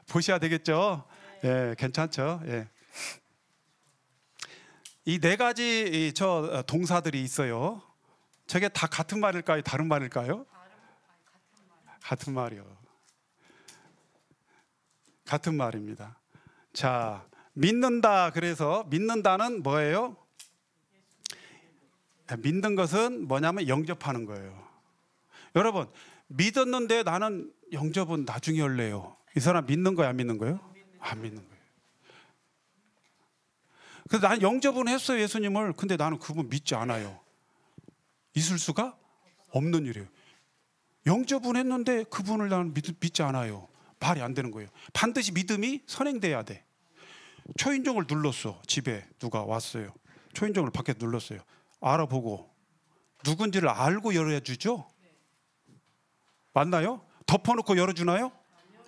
보셔야 되겠죠? 예, 괜찮죠? 예. 이 네 가지 저 동사들이 있어요. 저게 다 같은 말일까요? 다른 말일까요? 같은 말이요. 같은 말입니다. 자, 믿는다. 그래서 믿는다는 뭐예요? 믿는 것은 뭐냐면 영접하는 거예요. 여러분, 믿었는데 나는 영접은 나중에 할래요. 이 사람 믿는 거야, 안 믿는 거예요? 안 믿는 거예요. 그래서 난 영접은 했어요, 예수님을. 근데 나는 그분 믿지 않아요. 있을 수가 없는 일이에요. 영접은 했는데 그분을 나는 믿지 않아요. 말이 안 되는 거예요. 반드시 믿음이 선행돼야 돼. 초인종을 눌렀어. 집에 누가 왔어요. 초인종을 밖에 눌렀어요. 알아보고 누군지를 알고 열어주죠? 맞나요? 덮어놓고 열어주나요?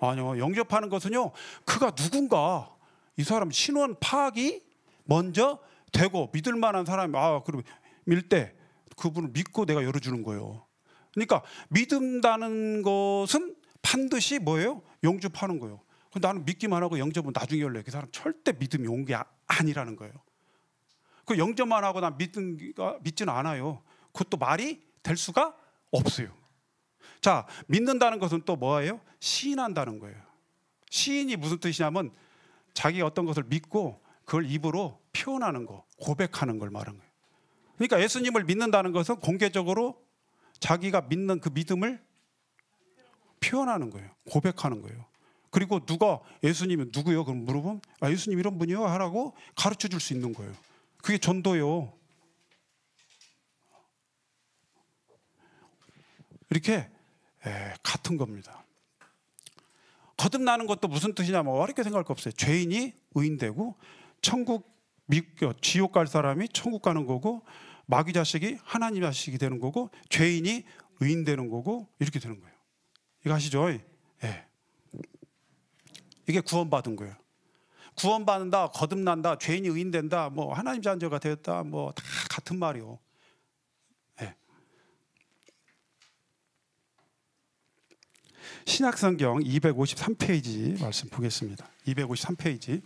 아니요. 영접하는 것은요, 그가 누군가, 이 사람 신원 파악이 먼저 되고 믿을 만한 사람이, 그럼 밀 때 그분을 믿고 내가 열어주는 거예요. 그러니까 믿는다는 것은 반드시 뭐예요? 영접하는 거예요. 나는 믿기만 하고 영접은 나중에 열래. 그 사람 절대 믿음이 온 게 아니라는 거예요. 그 영접만 하고 난 믿지는 않아요. 그것도 말이 될 수가 없어요. 자, 믿는다는 것은 또 뭐예요? 시인한다는 거예요. 시인이 무슨 뜻이냐면 자기가 어떤 것을 믿고 그걸 입으로 표현하는 거, 고백하는 걸 말하는 거예요. 그러니까 예수님을 믿는다는 것은 공개적으로 자기가 믿는 그 믿음을 표현하는 거예요. 고백하는 거예요. 그리고 누가 예수님이 누구요? 그럼 물어보면 예수님 이런 분이요 하라고 가르쳐 줄 수 있는 거예요. 그게 전도요. 이렇게 같은 겁니다. 거듭나는 것도 무슨 뜻이냐면 어렵게 생각할 거 없어요. 죄인이 의인되고 지옥 갈 사람이 천국 가는 거고, 마귀 자식이 하나님 자식이 되는 거고, 죄인이 의인 되는 거고, 이렇게 되는 거예요. 이거 아시죠? 예. 이게 구원받은 거예요. 구원받는다, 거듭난다, 죄인이 의인 된다, 뭐 하나님 자녀가 되었다, 뭐 다 같은 말이요. 예. 신약성경 253페이지 말씀 보겠습니다. 253페이지.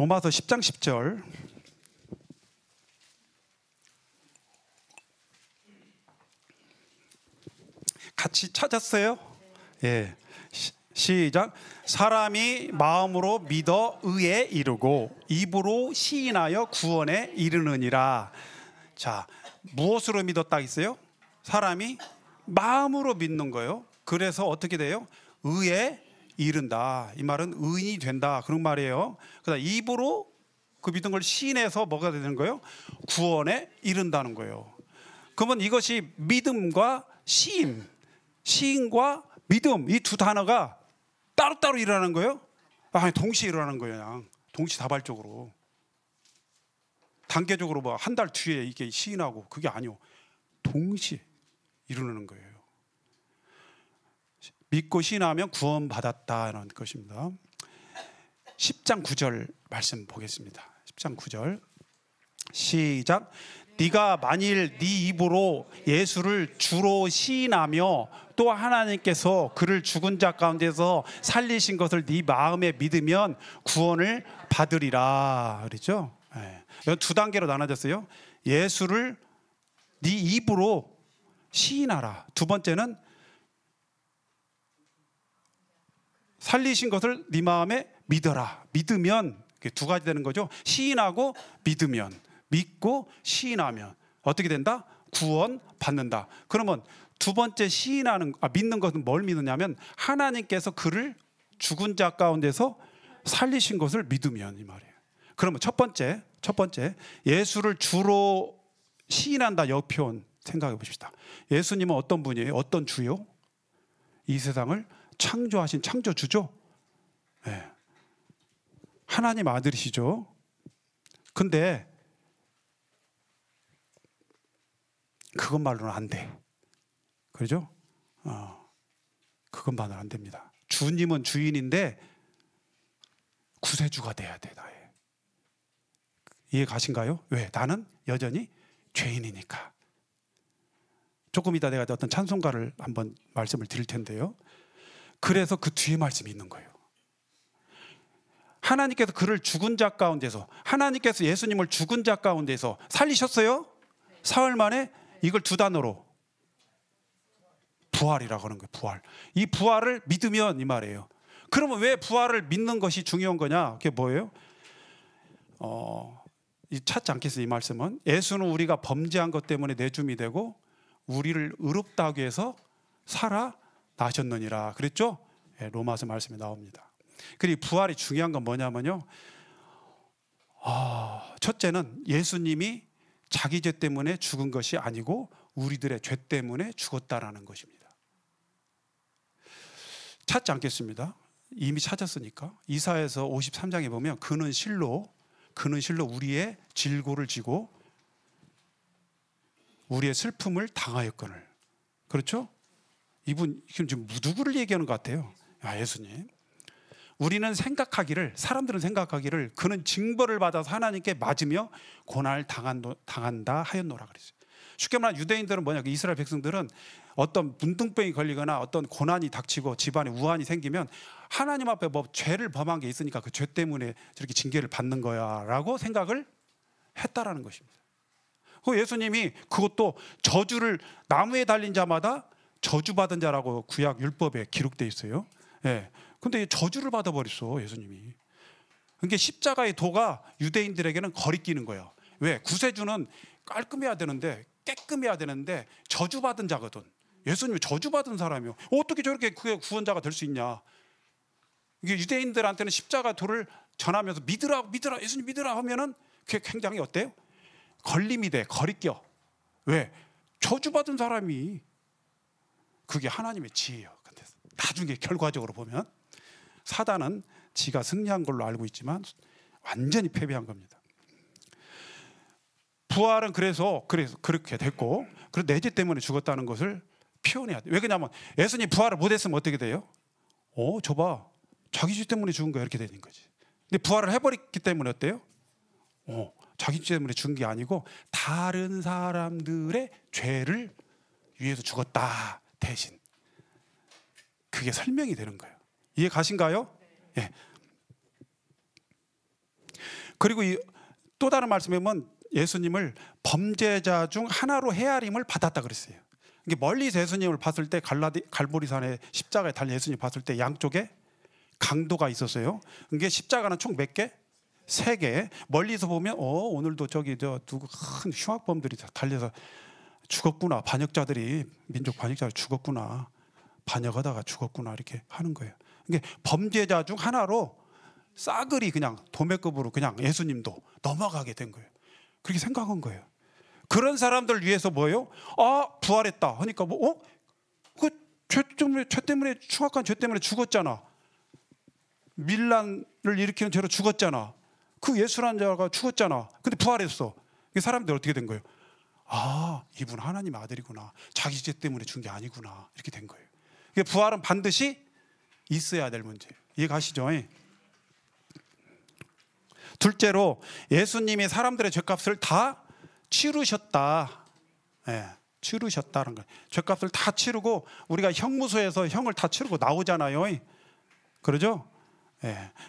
로마서 10장 10절. 같이 찾았어요? 예. 시작. 사람이 마음으로 믿어 의에 이르고 입으로 시인하여 구원에 이르느니라. 자, 무엇으로 믿었다 했어요? 사람이 마음으로 믿는 거예요. 그래서 어떻게 돼요? 의에 이른다. 이 말은 의인이 된다, 그런 말이에요. 그다음 입으로 그 믿은 걸 시인해서 뭐가 되는 거예요? 구원에 이른다는 거예요. 그러면 이것이 믿음과 시인, 시인과 믿음, 이 두 단어가 따로따로 일어나는 거예요? 아니, 동시에 일어나는 거예요. 그냥 동시다발적으로. 단계적으로 뭐 한 달 뒤에 이게 시인하고, 그게 아니요. 동시에 이루는 거예요. 믿고 시인하면 구원받았다는 것입니다. 10장 9절 말씀 보겠습니다. 10장 9절 시작. 네가 만일 네 입으로 예수를 주로 시인하며 또 하나님께서 그를 죽은 자 가운데서 살리신 것을 네 마음에 믿으면 구원을 받으리라. 그렇죠? 네. 두 단계로 나눠졌어요. 예수를 네 입으로 시인하라. 두 번째는 살리신 것을 네 마음에 믿어라. 믿으면, 두 가지 되는 거죠. 시인하고 믿으면, 믿고 시인하면 어떻게 된다? 구원 받는다. 그러면 두 번째 시인하는, 믿는 것은 뭘 믿느냐면 하나님께서 그를 죽은 자 가운데서 살리신 것을 믿으면, 이 말이에요. 그러면 첫 번째 예수를 주로 시인한다. 이 표현 생각해 보십시다. 예수님은 어떤 분이에요? 어떤 주요? 이 세상을 창조하신 창조주죠. 네. 하나님 아들이시죠. 근데 그것만으로는 안 돼. 그렇죠? 그것만으로는 안 됩니다. 주님은 주인인데 구세주가 돼야 돼. 나의. 이해 가신가요? 왜? 나는 여전히 죄인이니까. 조금 이따 내가 어떤 찬송가를 한번 말씀을 드릴 텐데요. 그래서 그 뒤에 말씀이 있는 거예요. 하나님께서 그를 죽은 자 가운데서, 하나님께서 예수님을 죽은 자 가운데서 살리셨어요? 사흘 만에. 이걸 두 단어로 부활이라고 하는 거예요. 부활. 이 부활을 믿으면, 이 말이에요. 그러면 왜 부활을 믿는 것이 중요한 거냐? 그게 뭐예요? 찾지 않겠어요, 이 말씀은. 예수는 우리가 범죄한 것 때문에 내줌이 되고 우리를 의롭다 하기 위해서 살아나셨느니라 그랬죠? 네, 로마서 말씀에 나옵니다. 그리고 부활이 중요한 건 뭐냐면요, 첫째는 예수님이 자기 죄 때문에 죽은 것이 아니고 우리들의 죄 때문에 죽었다라는 것입니다. 찾지 않겠습니다. 이미 찾았으니까. 이사야서 53장에 보면 그는 실로 우리의 질고를 지고 우리의 슬픔을 당하였거늘. 그렇죠? 이분 지금 누구를 얘기하는 것 같아요? 예수님. 우리는 사람들은 생각하기를 그는 징벌을 받아서 하나님께 맞으며 고난을 당한다 하였노라 그랬어요. 쉽게 말하면 유대인들은 뭐냐, 이스라엘 백성들은 어떤 문둥병이 걸리거나 어떤 고난이 닥치고 집안에 우환이 생기면 하나님 앞에 뭐 죄를 범한 게 있으니까 그 죄 때문에 저렇게 징계를 받는 거야 라고 생각을 했다라는 것입니다. 그 예수님이 그것도 저주를, 나무에 달린 자마다 저주받은 자라고 구약 율법에 기록되어 있어요. 예. 근데 저주를 받아버렸어, 예수님이. 그러니까 십자가의 도가 유대인들에게는 거리끼는 거예요. 왜? 구세주는 깔끔해야 되는데, 깨끔해야 되는데 저주받은 자거든. 예수님이 저주받은 사람이요. 어떻게 저렇게 구원자가 될 수 있냐? 이게 유대인들한테는 십자가 도를 전하면서 믿으라, 예수님 믿으라 하면은 그게 굉장히 어때요? 걸림이 돼, 거리껴. 왜? 저주받은 사람이. 그게 하나님의 지혜예요. 근데 나중에 결과적으로 보면 사단은 지가 승리한 걸로 알고 있지만 완전히 패배한 겁니다. 부활은 그래서 그렇게 됐고, 그리고 내 죄 때문에 죽었다는 것을 표현해야 돼. 왜 그러냐면 예수님 부활을 못했으면 어떻게 돼요? 저봐, 자기 죄 때문에 죽은 거야, 이렇게 되는 거지. 근데 부활을 해버렸기 때문에 어때요? 자기 죄 때문에 죽은 게 아니고 다른 사람들의 죄를 위해서 죽었다, 대신. 그게 설명이 되는 거예요. 이해 가신가요? 예. 그리고 또 다른 말씀에 보면 예수님을 범죄자 중 하나로 헤아림을 받았다 그랬어요. 이게 멀리서 예수님을 봤을 때 갈보리산에 십자가에 달린 예수님 봤을 때 양쪽에 강도가 있었어요. 이게 십자가는 총 몇 개? 3개. 멀리서 보면 오늘도 저기 누구 큰 흉악범들이 달려서 죽었구나. 반역자들이 민족 반역자들 죽었구나. 반역하다가 죽었구나 이렇게 하는 거예요. 이게 범죄자 중 하나로 싸그리 그냥 도매급으로 그냥 예수님도 넘어가게 된 거예요. 그렇게 생각한 거예요. 그런 사람들 위해서 뭐예요? 부활했다 하니까 죄 때문에 흉악한 죄 때문에 죽었잖아. 밀란을 일으키는 죄로 죽었잖아. 그 예수라는 자가 죽었잖아. 근데 부활했어. 사람들이 어떻게 된 거예요? 이분 하나님의 아들이구나. 자기 죄 때문에 죽은 게 아니구나. 이렇게 된 거예요. 부활은 반드시 있어야 될 문제예요. 이해 가시죠? 둘째로 예수님이 사람들의 죄값을 다 치르셨다. 치르셨다는 거예요. 죄값을 다 치르고 우리가 형무소에서 형을 다 치르고 나오잖아요. 그러죠?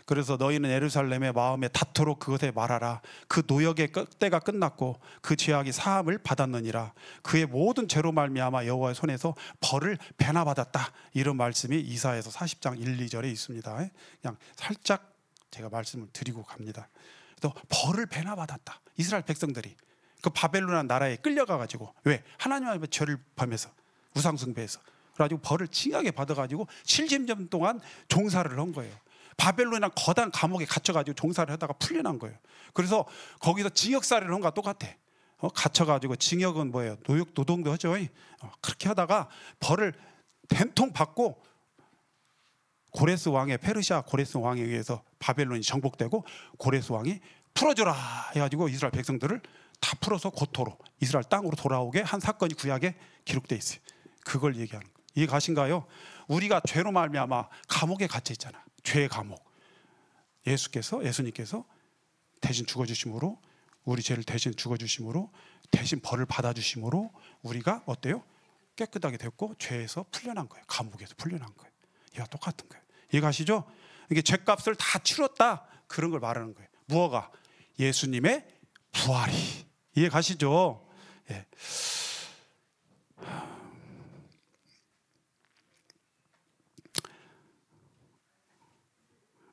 그래서 너희는 예루살렘의 마음에 닿도록 그것에 말하라. 그 노역의 때가 끝났고 그 죄악이 사함을 받았느니라. 그의 모든 죄로 말미암아 여호와의 손에서 벌을 배나 받았다. 이런 말씀이 이사야서 40장 1, 2절에 있습니다. 그냥 살짝 제가 말씀을 드리고 갑니다. 또 벌을 배나 받았다. 이스라엘 백성들이 그 바벨론이라는 나라에 끌려가가지고 왜? 하나님 앞에 죄를 범해서 우상 숭배해서 그래가지고 벌을 징하게 받아가지고 70년 동안 종살을 한 거예요. 바벨론이란 거대한 감옥에 갇혀가지고 종살을 하다가 풀려난 거예요. 그래서 거기서 징역살이를 한 거와 똑같아. 갇혀가지고 징역은 뭐예요? 노동도 하죠. 그렇게 하다가 벌을 된통 받고 고레스 왕의 페르시아 고레스 왕에 의해서 바벨론이 정복되고 고레스 왕이 풀어줘라 해가지고 이스라엘 백성들을 다 풀어서 고토로 이스라엘 땅으로 돌아오게 한 사건이 구약에 기록되어 있어요. 그걸 얘기하는 거예요. 이해 가신가요? 우리가 죄로 말미암아 감옥에 갇혀 있잖아. 죄의 감옥. 예수님께서 대신 죽어주심으로 우리 죄를 대신 죽어주심으로 대신 벌을 받아주심으로 우리가 어때요? 깨끗하게 됐고 죄에서 풀려난 거예요. 감옥에서 풀려난 거예요. 이와 똑같은 거예요. 이해 가시죠? 이게 죄값을 다 치렀다 그런 걸 말하는 거예요. 무엇가? 예수님의 부활이. 이해 가시죠? 예.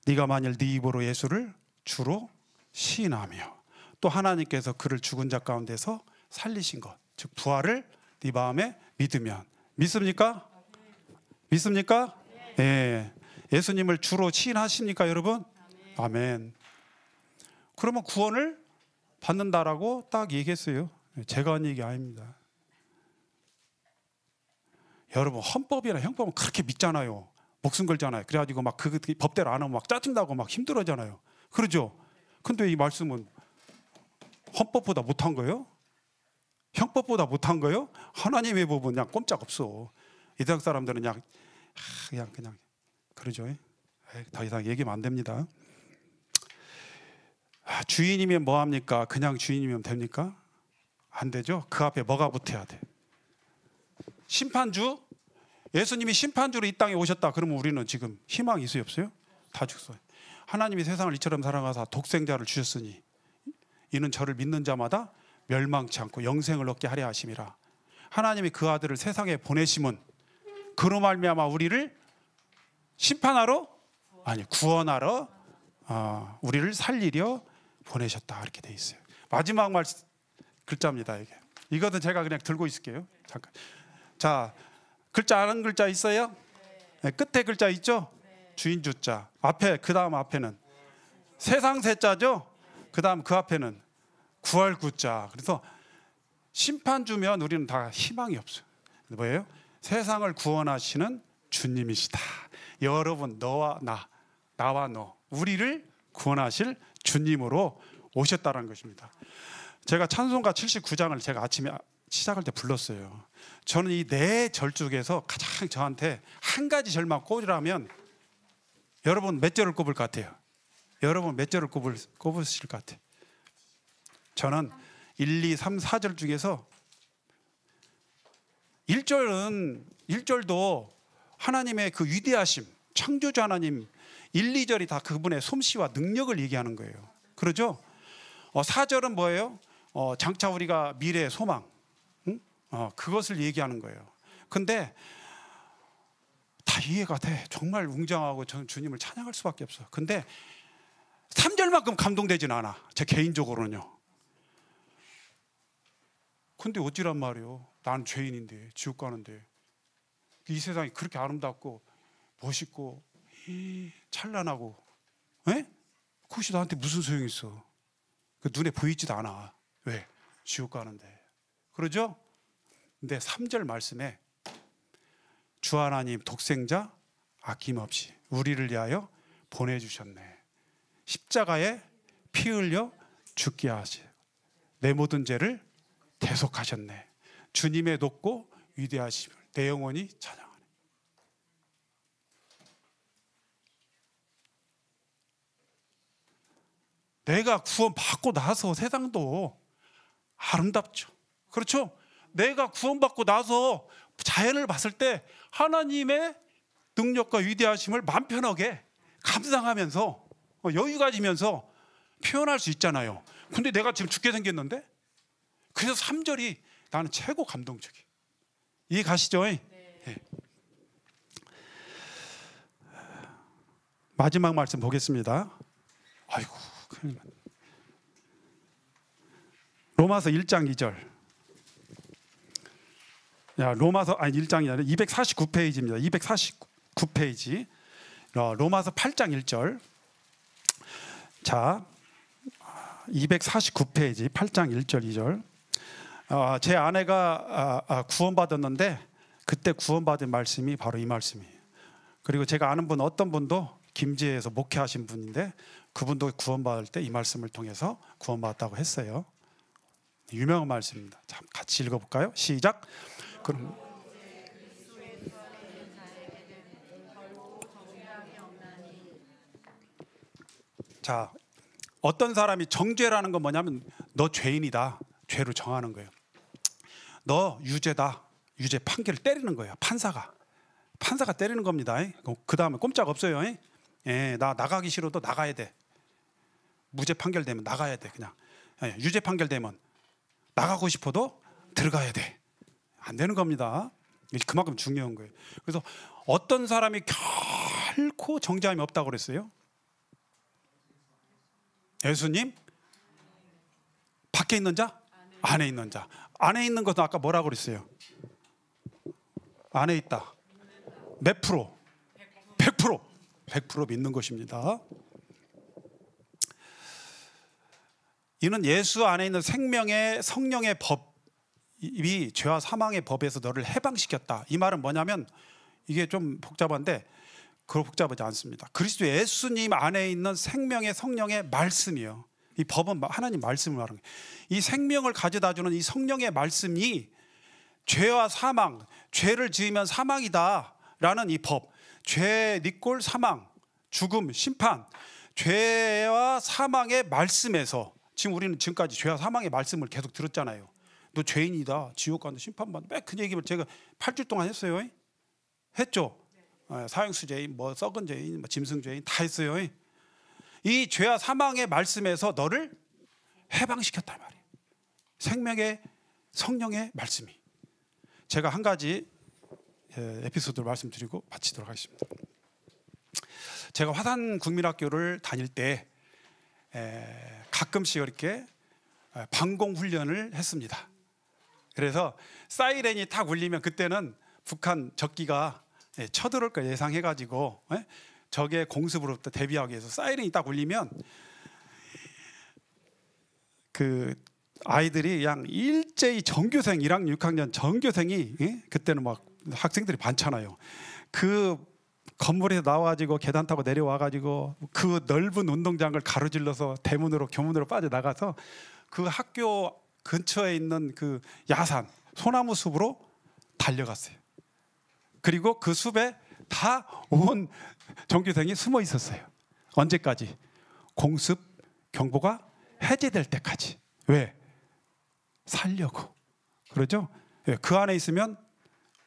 네가 만일 네 입으로 예수를 주로 시인하며 또 하나님께서 그를 죽은 자 가운데서 살리신 것, 즉 부활을 네 마음에 믿으면 믿습니까? 믿습니까? 예. 예수님을 주로 시인하십니까, 여러분? 아멘. 그러면 구원을 받는다라고 딱 얘기했어요. 제가 한 얘기 아닙니다. 여러분 헌법이나 형법은 그렇게 믿잖아요. 목숨 걸잖아요. 그래가지고 막 그 법대로 안 하면 막 짜증나고 막 힘들어하잖아요. 그러죠? 근데 이 말씀은 헌법보다 못한 거예요? 형법보다 못한 거예요? 하나님의 법은 그냥 꼼짝 없어. 이 세상 사람들은 그냥 그러죠. 더 이상 얘기하면 안 됩니다. 주인이면 뭐합니까? 그냥 주인이면 됩니까? 안 되죠. 그 앞에 뭐가 붙어야 돼? 심판주? 예수님이 심판주로 이 땅에 오셨다 그러면 우리는 지금 희망이 있어요, 없어요? 다 죽어요. 하나님이 세상을 이처럼 사랑하사 독생자를 주셨으니 이는 저를 믿는 자마다 멸망치 않고 영생을 얻게 하려 하심이라. 하나님이 그 아들을 세상에 보내심은 그로 말미암아 우리를 심판하러? 아니, 구원하러 우리를 살리려 보내셨다 이렇게 돼 있어요. 마지막 글자입니다. 이것은 제가 그냥 들고 있을게요. 잠깐. 자, 글자 아는 글자 있어요? 네, 끝에 글자 있죠? 주인 주자. 앞에 그 다음 앞에는 세상 세자죠? 그 다음 그 앞에는 구할 구자. 그래서 심판주면 우리는 다 희망이 없어요. 뭐예요? 세상을 구원하시는 주님이시다. 여러분 너와 나와 너 우리를 구원하실 주님으로 오셨다는 것입니다. 제가 찬송가 79장을 제가 아침에 시작할 때 불렀어요. 저는 이 네 절 중에서 가장 저한테 한 가지 절만 꼽으라면 여러분 몇 절을 꼽을 것 같아요? 여러분 몇 절을 꼽으실 것 같아요? 저는 1, 2, 3, 4절 중에서 1절도 하나님의 그 위대하심, 창조주 하나님 1, 2절이 다 그분의 솜씨와 능력을 얘기하는 거예요. 그러죠? 4절은 뭐예요? 장차 우리가 미래의 소망, 응? 그것을 얘기하는 거예요. 근데 다 이해가 돼. 정말 웅장하고 저는 주님을 찬양할 수밖에 없어. 근데 3절만큼 감동되진 않아. 제 개인적으로는요. 근데 어찌란 말이에요. 난 죄인인데, 지옥 가는데 이 세상이 그렇게 아름답고 멋있고 찬란하고, 에? 그것이 나한테 무슨 소용이 있어? 그 눈에 보이지도 않아. 왜? 지옥 가는데. 그러죠? 근데 3절 말씀에 주 하나님 독생자 아낌없이 우리를 위하여 보내주셨네. 십자가에 피 흘려 죽게 하시, 내 모든 죄를 대속하셨네. 주님의 높고 위대하심을 내 영혼이 찬양하네. 내가 구원받고 나서 세상도 아름답죠. 그렇죠? 내가 구원받고 나서 자연을 봤을 때 하나님의 능력과 위대하심을 마음 편하게 감상하면서 여유 가지면서 표현할 수 있잖아요. 근데 내가 지금 죽게 생겼는데? 그래서 3절이 나는 최고 감동적이에요. 이해 가시죠? 네. 네. 마지막 말씀 보겠습니다. 아이고, 큰일 났네. 로마서 1장 2절. 로마서 1장이 아니라 249페이지입니다. 249페이지. 로마서 8장 1절. 자, 249페이지 8장 1절 2절. 제 아내가 구원받았는데 그때 구원받은 말씀이 바로 이 말씀이에요. 그리고 제가 아는 분 어떤 분도 김제에서 목회하신 분인데 그분도 구원받을 때 이 말씀을 통해서 구원받았다고 했어요. 유명한 말씀입니다. 자, 같이 읽어볼까요? 시작. 그럼 자, 어떤 사람이 정죄라는 건 뭐냐면 너 죄인이다, 죄로 정하는 거예요. 너 유죄다, 유죄 판결을 때리는 거예요. 판사가 때리는 겁니다. 그 다음에 꼼짝 없어요. 나 나가기 싫어도 나가야 돼. 무죄 판결되면 나가야 돼. 그냥 유죄 판결되면 나가고 싶어도 들어가야 돼. 안 되는 겁니다. 그만큼 중요한 거예요. 그래서 어떤 사람이 결코 정죄함이 없다고 그랬어요? 예수님? 밖에 있는 자? 안에 있는 자. 안에 있는 것은 아까 뭐라고 그랬어요? 안에 있다. 몇 프로? 100%. 100% 믿는 것입니다. 이는 예수 안에 있는 생명의 성령의 법이 죄와 사망의 법에서 너를 해방시켰다. 이 말은 뭐냐면 이게 좀 복잡한데 그렇게 복잡하지 않습니다. 그리스도 예수님 안에 있는 생명의 성령의 말씀이요. 이 법은 하나님 말씀을 말하는 거예요. 이 생명을 가져다주는 이 성령의 말씀이 죄와 사망, 죄를 지으면 사망이다라는 이 법, 죄, 니꼴, 사망, 죽음, 심판, 죄와 사망의 말씀에서 지금 우리는 지금까지 죄와 사망의 말씀을 계속 들었잖아요. 너 죄인이다, 지옥 간다, 심판받는다, 매 그 얘기를 제가 8주 동안 했어요. 했죠? 사형수죄인, 뭐 썩은 죄인, 뭐 짐승죄인 다 했어요. 이 죄와 사망의 말씀에서 너를 해방시켰단 말이에요. 생명의 성령의 말씀이. 제가 한 가지 에피소드를 말씀드리고 마치도록 하겠습니다. 제가 화산 국민학교를 다닐 때 가끔씩 이렇게 방공 훈련을 했습니다. 그래서 사이렌이 딱 울리면 그때는 북한 적기가 쳐들어올 걸 예상해가지고 적의 공습으로부터 대비하기 위해서 사이렌이 딱 울리면 그 아이들이 그냥 일제히 전교생 1학년 6학년 전교생이 그때는 막 학생들이 많잖아요. 그 건물에서 나와가지고 계단 타고 내려와가지고 그 넓은 운동장을 가로질러서 대문으로 교문으로 빠져나가서 그 학교 근처에 있는 그 야산 소나무 숲으로 달려갔어요. 그리고 그 숲에 다 온 전교생이 숨어 있었어요. 언제까지? 공습 경보가 해제될 때까지. 왜? 살려고. 그러죠? 그 안에 있으면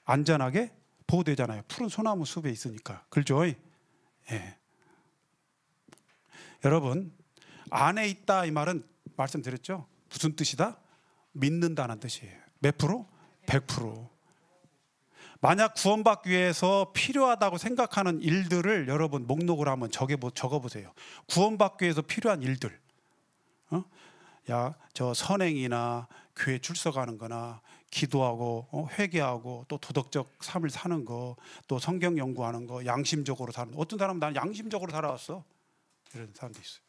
안전하게 보호되잖아요. 푸른 소나무 숲에 있으니까. 그렇죠? 예. 여러분, 안에 있다 이 말은 말씀드렸죠? 무슨 뜻이다? 믿는다는 뜻이에요. 몇 프로? 100%. 만약 구원받기 위해서 필요하다고 생각하는 일들을 여러분 목록을 한번 적어보세요. 구원받기 위해서 필요한 일들. 저 선행이나 교회 출석하는 거나 기도하고 회개하고 또 도덕적 삶을 사는 거, 또 성경 연구하는 거, 양심적으로 사는 거. 어떤 사람은 나는 양심적으로 살아왔어. 이런 사람도 있어요.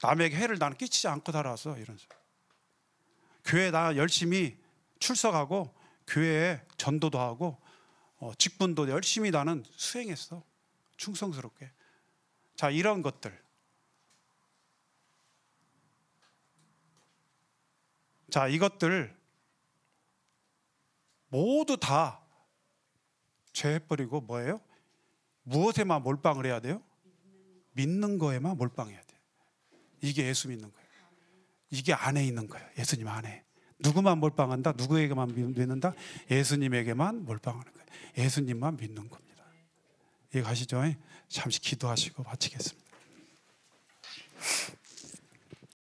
남에게 해를 나는 끼치지 않고 살아왔어. 이런 사람. 교회 나 열심히 출석하고 교회에 전도도 하고 직분도 열심히 나는 수행했어. 충성스럽게. 자, 이런 것들. 자, 이것들 모두 다 죄해버리고 뭐예요? 무엇에만 몰빵을 해야 돼요? 믿는 거에만 몰빵해야 돼요. 이게 예수 믿는 거예요. 이게 안에 있는 거예요. 예수님 안에. 누구만 몰빵한다? 누구에게만 믿는다? 예수님에게만 몰빵하는 거예요. 예수님만 믿는 겁니다. 이해 가시죠? 잠시 기도하시고 마치겠습니다.